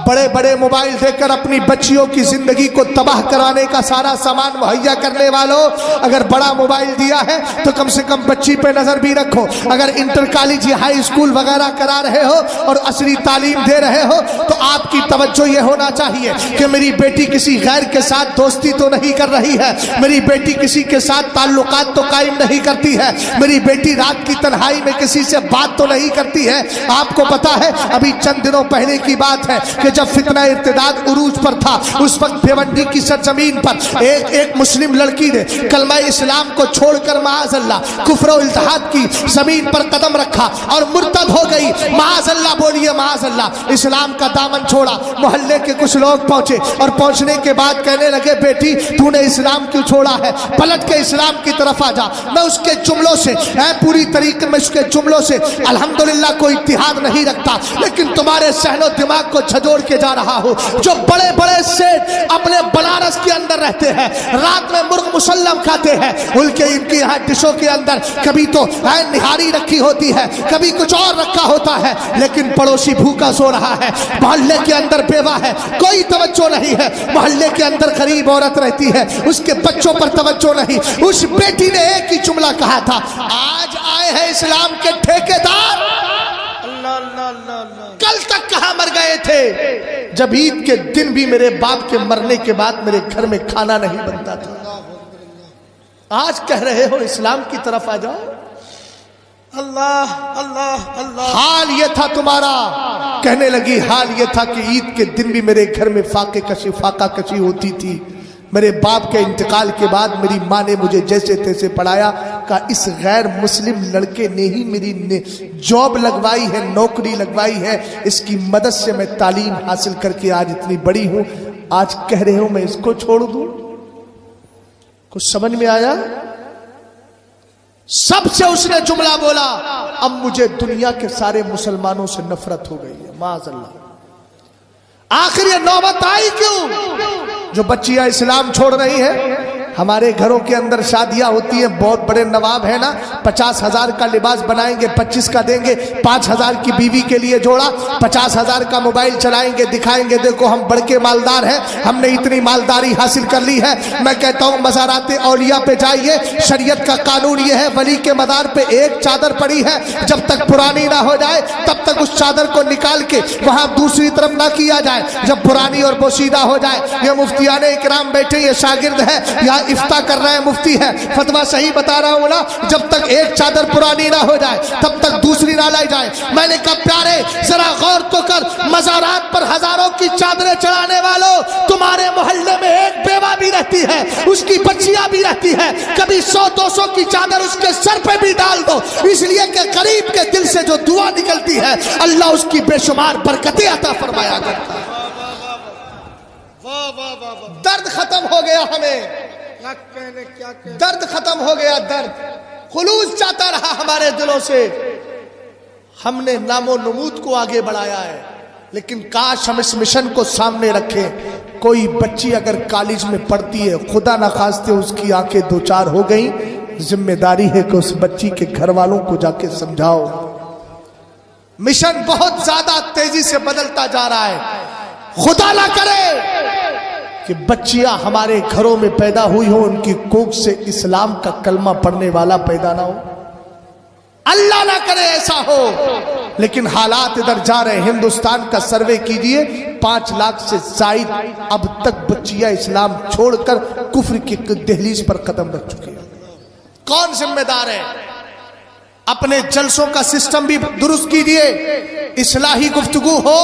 S1: بڑے بڑے موبائل دے کر اپنی بچیوں کی زندگی کو تباہ کرانے کا سارا سامان مہیا کرنے والوں اگر بڑا موبائل دیا ہے تو کم سے کم بچی پہ نظر بھی رکھو اگر انٹر کالج ہائی اسکول وغیرہ کرا رہے ہو اور عصری تعلیم دے رہے ہو تو آپ کی توجہ یہ ہونا چاہیے کہ میری بیٹی کسی غیر کے ساتھ دوستی تو نہیں کر رہی ہے میری بیٹی کسی کے ساتھ تعلقات تو قائم نہیں کرتی ہے میری بیٹی رات کی تنہائی میں کسی سے بات تو نہیں کرتی ہے آپ کو پتا ہے ابھی چند دنوں پہلے کی بات ہے کہ جب فتنہ ارتداد عروج پر تھا اس وقت بھیونڈی کی سرزمین پر ایک مسلم لڑکی نے کلمہ اسلام کو چھوڑ کر معاذ اللہ کفر و التحاد کی زمین پر قدم رکھا اور مرتد ہو گئی معاذ اللہ بولیے معاذ اللہ اسلام کا دامن چھوڑا محلے کے کچھ لوگ پہنچے اور پہنچنے کے بعد کہنے لگے بیٹی تو نے اسلام کیوں چھوڑا ہے پلٹ کے اسلام کی طرف آ جا میں اس کے جملوں سے پوری طریقے میں اس کے جملوں سے الحمدللہ کوئی اتحاد نہیں رکھتا لیکن تمہارے ذہن و دماغ کو جھجوڑ کے جا رہا ہوں جو بڑے بڑے سیٹ اپنے بنارس کے اندر رہتے ہیں رات میں مرغ مسلم کھاتے ہیں ان کی یہاں ڈشوں کے اندر کبھی تو نہاری رکھی ہوتی ہے کبھی کچھ اور رکھا ہوتا ہے لیکن پڑوسی بھوکا سو رہا ہے محلے کے اندر بیوہ ہے کوئی توجہ نہیں ہے محلے کے اندر غریب عورت رہتی ہے اس کے بچوں پر توجہ نہیں اس بیٹی نے ایک ہی جملہ کہا تھا آج آئے ہیں اسلام کے ٹھیکیدار کل تک کہاں مر گئے تھے جب عید کے دن بھی میرے باپ کے مرنے کے بعد میرے گھر میں کھانا نہیں بنتا تھا آج کہہ رہے ہو اسلام کی طرف آ جاؤ اللہ اللہ اللہ حال یہ تھا تمہارا کہنے لگی حال یہ تھا کہ عید کے دن بھی میرے گھر میں فاقہ کشی ہوتی تھی میرے باپ کے انتقال کے بعد میری ماں نے مجھے جیسے تیسے پڑھایا کہ اس غیر مسلم لڑکے نے ہی میری جاب لگوائی ہے نوکری لگوائی ہے اس کی مدد سے میں تعلیم حاصل کر کے آج اتنی بڑی ہوں آج کہہ رہے ہوں میں اس کو چھوڑ دوں کچھ سمجھ میں آیا سب سے اس نے جملہ بولا اب مجھے دنیا کے سارے مسلمانوں سے نفرت ہو گئی ہے معاذ اللہ آخر یہ نوبت آئی کیوں جو بچیاں اسلام چھوڑ رہی ہیں ہمارے گھروں کے اندر شادیاں ہوتی ہیں بہت بڑے نواب ہیں نا 50,000 کا لباس بنائیں گے 25 کا دیں گے 5,000 کی بیوی کے لیے جوڑا 50,000 کا موبائل چلائیں گے دکھائیں گے دیکھو ہم بڑھ کے مالدار ہیں ہم نے اتنی مالداری حاصل کر لی ہے میں کہتا ہوں مزارات اولیاء پہ جائیے شریعت کا قانون یہ ہے ولی کے مزار پہ ایک چادر پڑی ہے جب تک پرانی نہ ہو جائے تب تک اس چادر کو نکال کے وہاں دوسری طرف نہ کیا جائے جب پرانی اور بوسیدہ ہو جائے یہ مفتیان اکرام بیٹھے یہ شاگرد ہے یا افتاء کر رہے ہیں مفتی ہے فتویٰ صحیح بتا رہا ہوں نا جب تک ایک چادر پرانی نہ ہو جائے تب تک دوسری نہ لائی جائے میں نے کہا پیارے ذرا غور تو کر مزارات پر ہزاروں کی چادریں چڑھانے والوں تمہارے محلے میں ایک بیوہ بھی رہتی ہے اس کی بچیاں بھی رہتی ہے کبھی 100-200 کی چادر اس کے سر پہ بھی ڈال دو اس لیے کہ غریب کے دل سے جو دعا نکلتی ہے اللہ اس کی بے شمار برکتیں عطا فرمایا کرتا ہے درد ختم ہو گیا ہمیں درد ختم ہو گیا درد خلوص چاہتا رہا ہمارے دلوں سے ہم نے نام و نمود کو آگے بڑھایا ہے لیکن کاش ہم اس مشن کو سامنے رکھیں کوئی بچی اگر کالج میں پڑھتی ہے خدا نخواستہ اس کی آنکھیں دو چار ہو گئیں ذمہ داری ہے کہ اس بچی کے گھر والوں کو جا کے سمجھاؤ مشن بہت زیادہ تیزی سے بدلتا جا رہا ہے خدا نہ کرے کہ بچیاں ہمارے گھروں میں پیدا ہوئی ہوں ان کی کوکھ سے اسلام کا کلمہ پڑھنے والا پیدا نہ ہو اللہ نہ کرے ایسا ہو لیکن حالات ادھر جا رہے ہندوستان کا سروے کیجئے 5 لاکھ سے زائد اب تک بچیاں اسلام چھوڑ کر کفر کی دہلیز پر قدم رکھ چکے ہیں کون ذمہ دار ہے اپنے جلسوں کا سسٹم بھی درست کیجئے اصلاحی گفتگو ہو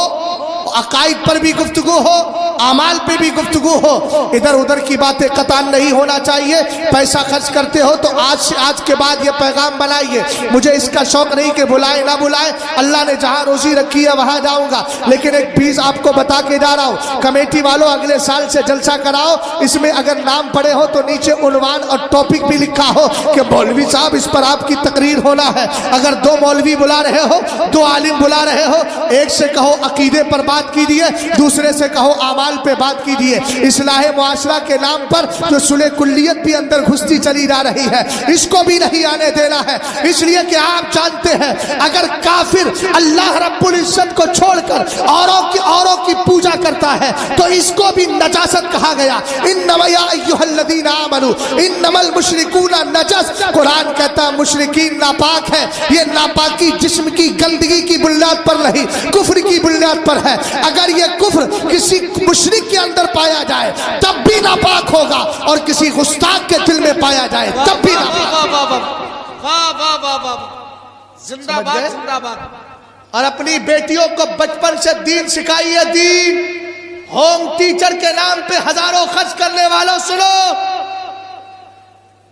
S1: عقائد پر بھی گفتگو ہو اعمال پہ بھی گفتگو ہو ادھر ادھر کی باتیں قطعاً نہیں ہونا چاہیے پیسہ خرچ کرتے ہو تو آج کے بعد یہ پیغام بنائیے مجھے اس کا شوق نہیں کہ بلائے نہ بلائے اللہ نے جہاں روزی رکھی ہے وہاں جاؤں گا لیکن ایک چیز آپ کو بتا کے جا رہا ہوں کمیٹی والوں اگلے سال سے جلسہ کراؤ اس میں اگر نام پڑے ہو تو نیچے عنوان اور ٹاپک بھی لکھا ہو کہ مولوی صاحب اس پر آپ کی تقریر ہونا ہے اگر 2 مولوی بلا رہے ہو 2 عالم بلا رہے ہو ایک سے کہو عقیدے پر بات بات کیجیے, دوسرے سے کہو اعمال پہ بات کیجیے. اصلاح معاشرہ کے نام پر جو صلح کلیت بھی اندر گھستی چلی جا رہی ہے, اس کو بھی نہیں آنے دینا ہے. اس لیے کہ آپ جانتے ہیں اگر کافر اللہ رب العزت کو چھوڑ کر اوروں کی پوجا کرتا ہے تو اس کو بھی نجاست کہا گیا. انما یا ایھا الذین آمنوا انما المشرکون نجس. قرآن کہتا ہے مشرکین ناپاک ہے. یہ ناپاکی جسم کی گندگی کی بنیاد پر نہیں, کفر کی بنیاد پر ہے. اگر یہ کفر کسی مشرک کے اندر پایا جائے تب بھی ناپاک ہوگا, اور کسی گستاخ کے دل میں پایا جائے تب بھی
S2: زندہ باد زندہ باد.
S1: اور اپنی بیٹیوں کو بچپن سے دین سکھائیے. دین ہوم ٹیچر کے نام پہ ہزاروں خرچ کرنے والوں سنو,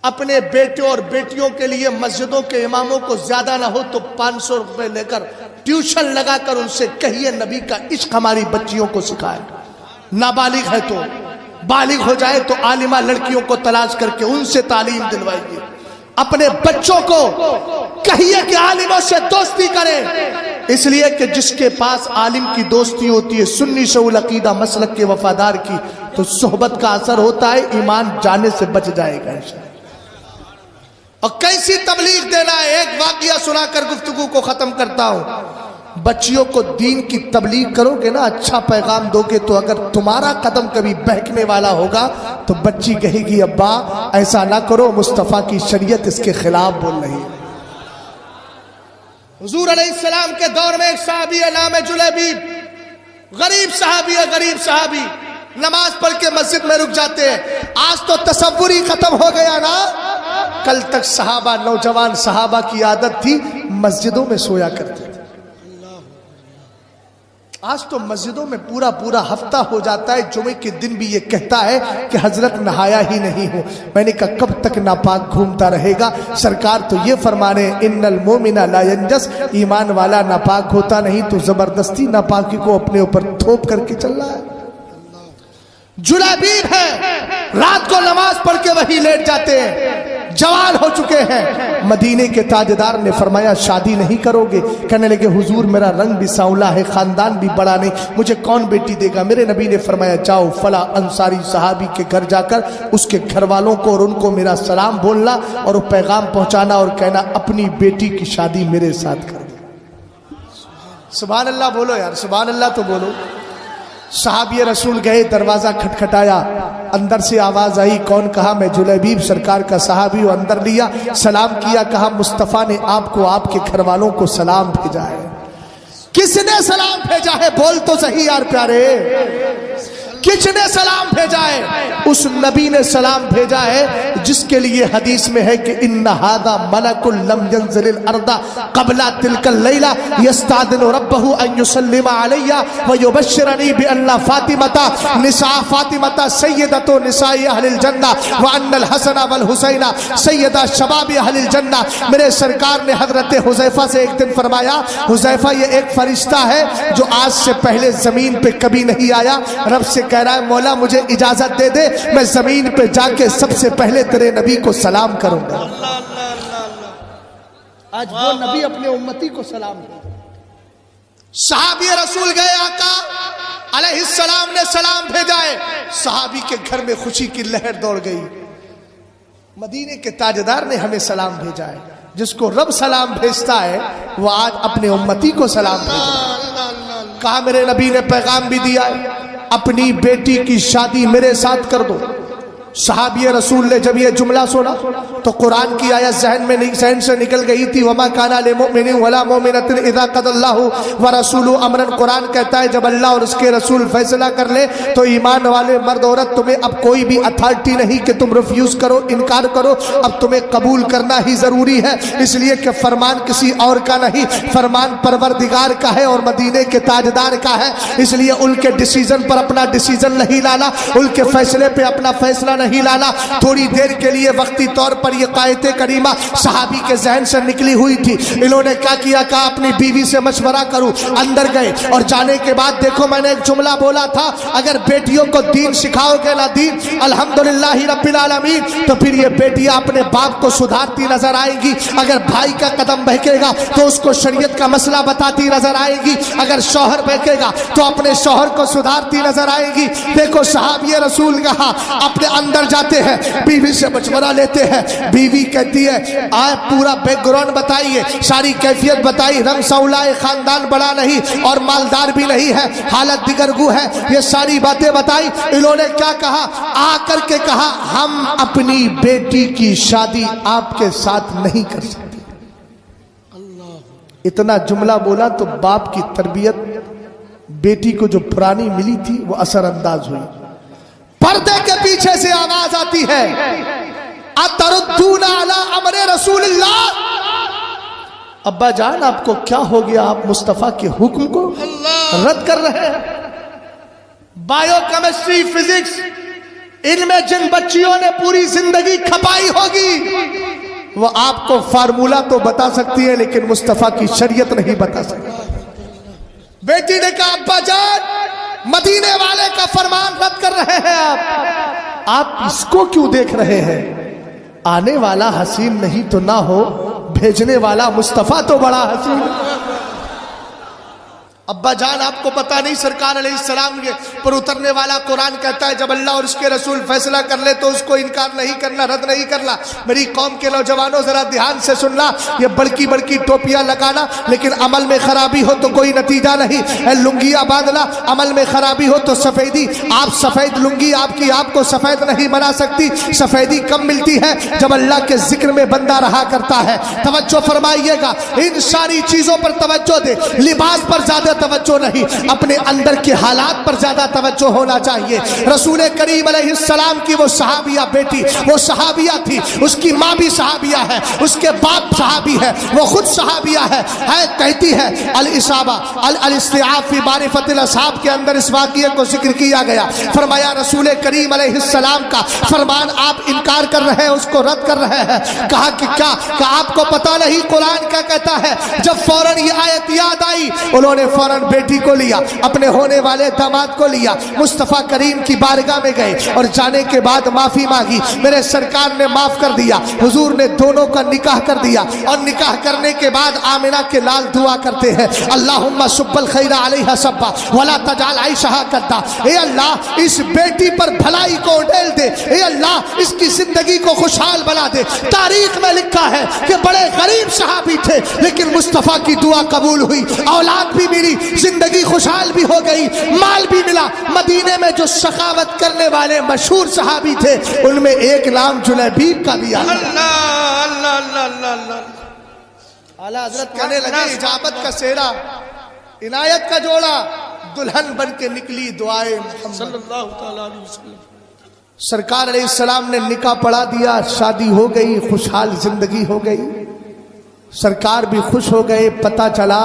S1: اپنے بیٹوں اور بیٹیوں کے لیے مسجدوں کے اماموں کو زیادہ نہ ہو تو 500 روپے لے کر ٹیوشن لگا کر ان سے کہیے نبی کا عشق ہماری بچیوں کو سکھائے. نابالغ ہے تو, بالغ ہو جائے تو عالمہ لڑکیوں کو تلاش کر کے ان سے تعلیم دلوائیے. اپنے بچوں کو کہیے کہ عالموں سے دوستی کریں, اس لیے کہ جس کے پاس عالم کی دوستی ہوتی ہے, سنی شعول عقیدہ مسلک کے وفادار کی, تو صحبت کا اثر ہوتا ہے, ایمان جانے سے بچ جائے گا انشاءاللہ. اور کیسی تبلیغ دینا ہے, ایک واقعہ سنا کر گفتگو کو ختم کرتا ہوں. بچیوں کو دین کی تبلیغ کرو گے نا, اچھا پیغام دو گے, تو اگر تمہارا قدم کبھی بہکنے والا ہوگا تو بچی کہے گی ابا ایسا نہ کرو, مصطفیٰ کی شریعت اس کے خلاف بول رہی ہے. حضور علیہ السلام کے دور میں ایک صحابی ہے نام ہے جلیبیب, غریب صحابی ہے, غریب صحابی, نماز پڑھ کے مسجد میں رک جاتے ہیں. آج تو تصور ہی ختم ہو گیا نا, کل تک صحابہ, نوجوان صحابہ کی عادت تھی مسجدوں میں سویا کرتے تھے. آج تو مسجدوں میں پورا ہفتہ ہو جاتا ہے, جمعے کے دن بھی یہ کہتا ہے کہ حضرت نہایا ہی نہیں ہو. میں نے کہا کب تک ناپاک گھومتا رہے گا؟ سرکار تو یہ فرمانے ان المومن لا ینجس, ایمان والا ناپاک ہوتا نہیں, تو زبردستی ناپاکی کو اپنے اوپر تھوپ کر کے چل رہا ہے. جلیبیب ہے, رات کو نماز پڑھ کے وہی لیٹ جاتے ہیں, جوان ہو چکے ہیں. مدینے کے تاجدار نے فرمایا شادی نہیں کرو گے؟ کہنے لگے حضور میرا رنگ بھی سانولا ہے, خاندان بھی بڑا نہیں, مجھے کون بیٹی دے گا؟ میرے نبی نے فرمایا جاؤ فلاں انصاری صحابی کے گھر جا کر اس کے گھر والوں کو اور ان کو میرا سلام بولنا اور وہ پیغام پہنچانا اور کہنا اپنی بیٹی کی شادی میرے ساتھ کر دے. سبحان اللہ بولو یار, سبحان اللہ تو بولو. صحابی رسول گئے, دروازہ کھٹکھٹایا, اندر سے آواز آئی, کون؟ کہا میں جلیبیب سرکار کا صحابی ہوں. اندر لیا, سلام کیا, کہا مصطفیٰ نے آپ کو آپ کے گھر والوں کو سلام بھیجا ہے. کس نے سلام بھیجا ہے؟ بول تو صحیح یار پیارے, کس نے سلام بھیجا ہے؟ اس نبی نے سلام بھیجا ہے جس کے لیے حدیث میں ہے کہ ان ھذا ملک لم ينزل الارض قبل تلك الليله يستاذن ربه ان يسلم علي ويبشرني بان فاطمه نساء فاطمه سيده نساء اهل الجنه وان الحسن والحسين سيدا شباب اهل الجنه. میرے سرکار نے حضرت حذیفہ سے ایک دن فرمایا, حذیفہ یہ ایک فرشتہ ہے جو آج سے پہلے زمین پہ کبھی نہیں آیا, رب سے کہہ رہا ہے مولا مجھے اجازت دے دے, میں زمین پہ جا کے سب سے پہلے تیرے نبی کو سلام کروں گا. آج وہ نبی اپنے امتی کو سلام دے. صحابی رسول گئے, آقا علیہ السلام نے سلام بھیجا ہے. صحابی کے گھر میں خوشی کی لہر دوڑ گئی. مدینے کے تاجدار نے ہمیں سلام بھیجا ہے. جس کو رب سلام بھیجتا ہے وہ آج اپنے امتی کو سلام بھیجا. کہا میرے نبی نے پیغام بھی دیا ہے, اپنی بیٹی کی شادی میرے ساتھ کر دو. صحابی رسول نے جب یہ جملہ سنا تو قرآن کی آیت ذہن سے نکل گئی تھی, وما کان للمؤمن ولا مؤمنۃ اذا قضى الله ورسوله امرا. قرآن کہتا ہے جب اللہ اور اس کے رسول فیصلہ کر لے تو ایمان والے مرد عورت تمہیں اب کوئی بھی اتھارٹی نہیں کہ تم ریفیوز کرو, انکار کرو, اب تمہیں قبول کرنا ہی ضروری ہے. اس لیے کہ فرمان کسی اور کا نہیں, فرمان پروردگار کا ہے اور مدینے کے تاجدار کا ہے. اس لیے ان کے ڈیسیزن پر اپنا ڈیسیزن نہیں لانا, ان کے فیصلے پہ اپنا فیصلہ نہیں لانا. تھوڑی دیر کے لیے وقتی طور پر یہ قائد کریمہ صحابی کے ذہن سے نکلی ہوئی تھی. انہوں نے کیا کیا, کہا اپنی بیوی سے مشورہ کروں. اندر گئے اور جانے کے بعد دیکھو میں نے ایک جملہ بولا تھا, اگر بیٹیوں کو دین سکھاؤ گے نا دین الحمدللہ رب العالمین, تو پھر یہ بیٹیاں اپنے باپ کو سدھارتی نظر آئیں گی. اگر بھائی کا قدم بہکے گا تو اس کو شریعت کا مسئلہ بتاتی نظر آئے گی. اگر شوہر بہکے گا تو اپنے شوہر کو سدھارتی نظر آئے گی. دیکھو صحابی رسول کہا اپنے اندر جاتے ہیں, بیوی سے مشورہ لیتے ہیں. بیوی کہتی ہے آپ پورا بیک گراؤنڈ بتائیے, ساری کیفیت بتائی. رنگ سولائے, خاندان بڑا نہیں اور مالدار بھی نہیں ہے, حالت دیگرگو ہے, یہ ساری باتیں بتائی. انہوں نے کیا کہا, آ کر کے کہا ہم اپنی بیٹی کی شادی آپ کے ساتھ نہیں کر سکتے. اتنا جملہ بولا تو باپ کی تربیت بیٹی کو جو پرانی ملی تھی وہ اثر انداز ہوئی. پردے کے پیچھے سے آواز آتی ہے اتردون علی امر رسول اللہ. ابا جان آپ کو کیا ہو گیا, آپ مصطفیٰ کے حکم کو رد کر رہے ہیں. بایو کیمسٹری, فزکس, ان میں جن بچیوں نے پوری زندگی کھپائی ہوگی وہ آپ کو فارمولا تو بتا سکتی ہے لیکن مصطفیٰ کی شریعت نہیں بتا سکتی. بیٹی نے کہا ابا جان مدینے والے کا فرمان رد کر رہے ہیں آپ اس کو کیوں دیکھ رہے ہیں, آنے والا حسین نہیں تو نہ ہو, بھیجنے والا مصطفیٰ تو بڑا حسین. ابا جان آپ کو پتا نہیں سرکار علیہ السلام کے پر اترنے والا قرآن کہتا ہے جب اللہ اور اس کے رسول فیصلہ کر لے تو اس کو انکار نہیں کرنا, رد نہیں کرنا. میری قوم کے نوجوانوں ذرا دھیان سے سننا, یہ بڑکی بڑکی ٹوپیاں لگانا لیکن عمل میں خرابی ہو تو کوئی نتیجہ نہیں. لنگیاں باندھنا عمل میں خرابی ہو تو سفیدی, آپ سفید لنگی آپ کو سفید نہیں بنا سکتی. سفیدی کم ملتی ہے جب اللہ کے ذکر میں بندہ رہا کرتا ہے. توجہ فرمائیے گا, ان ساری چیزوں پر توجہ دے. لباس پر زیادہ توجہ نہیں, اپنے اندر کے حالات پر زیادہ توجہ ہونا چاہیے. رسول کریم علیہ السلام کی وہ صحابیہ بیٹی, وہ صحابیہ تھی, اس کی ماں بھی صحابیہ ہے, اس کے باپ صحابی ہے, وہ خود صحابیہ ہے. کہتی ہے الاصابہ الاستیعاب فی معرفت الاصحاب کے اندر اس واقعے کو ذکر کیا گیا. فرمایا رسول کریم علیہ السلام کا فرمان آپ انکار کر رہے ہیں, اس کو رد کر رہے ہیں. کہا کہ کیا, کہ آپ کو پتا نہیں قرآن کیا کہتا ہے. جب فوراً یہ آیت یاد آئی انہوں نے فوراً بیٹی کو لیا, اپنے ہونے والے داماد کو لیا, مصطفیٰ کریم کی بارگاہ میں گئے اور جانے کے بعد معافی مانگی. میرے سرکار نے معاف کر دیا, حضور نے دونوں کا نکاح کر دیا. اور نکاح کرنے کے بعد آمنہ کے لال دعا کرتے ہیں اللہم صب الخیر علیہ صبا ولا تجعل عیشہا کدا. اے اللہ اس بیٹی پر بھلائی کو ڈیل دے, اے اللہ اس کی زندگی کو خوشحال بنا دے. تاریخ میں لکھا ہے کہ بڑے غریب صحابی تھے لیکن مصطفیٰ کی دعا قبول ہوئی, اولاد بھی ملی, زندگی خوشحال بھی ہو گئی, مال بھی ملا. مدینے میں جو سخاوت کرنے والے مشہور صحابی تھے ان میں ایک نام جلیبیب کا بھی آیا. اعلیٰ حضرت کہنے لگے اجابت کا سہرا, عنایت کا جوڑا, دلہن بن کے نکلی دعائے محمد صلی اللہ علیہ وسلم. سرکار علیہ السلام نے نکاح پڑھا دیا, شادی ہو گئی, خوشحال زندگی ہو گئی. سرکار بھی خوش ہو گئے. پتہ چلا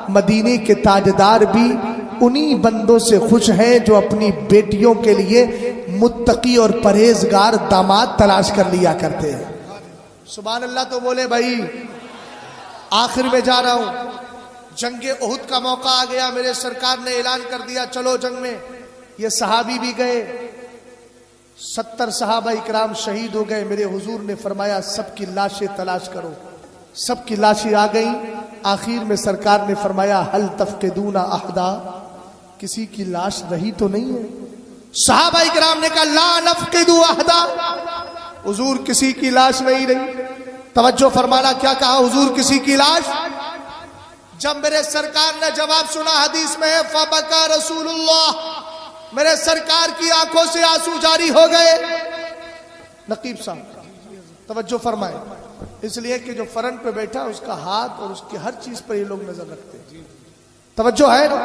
S1: مدینے کے تاجدار بھی انہی بندوں سے خوش ہیں جو اپنی بیٹیوں کے لیے متقی اور پرہیزگار داماد تلاش کر لیا کرتے ہیں. سبحان اللہ تو بولے بھائی. آخر میں جا رہا ہوں, جنگ احد کا موقع آ گیا, میرے سرکار نے اعلان کر دیا چلو جنگ میں. یہ صحابی بھی گئے, 70 صحابہ اکرام شہید ہو گئے. میرے حضور نے فرمایا سب کی لاشیں تلاش کرو. سب کی لاشیں آ گئیں. آخر میں سرکار نے فرمایا ہل تفقدون احدا, کسی کی لاش رہی تو نہیں ہے. صحابہ اکرام نے کہا لا نفقد احدا, حضور کسی کی لاش نہیں رہی. توجہ فرمانا, کیا کہا حضور کسی کی لاش. جب میرے سرکار نے جواب سنا, حدیث میں ہے فبکا رسول اللہ, میرے سرکار کی آنکھوں سے آنسو جاری ہو گئے. نقیب صاحب توجہ فرمائے, اس لیے کہ جو فرنٹ پہ بیٹھا اس کا ہاتھ اور اس کی ہر چیز پر یہ لوگ نظر رکھتے ہیں. توجہ ہے نا.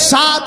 S1: 7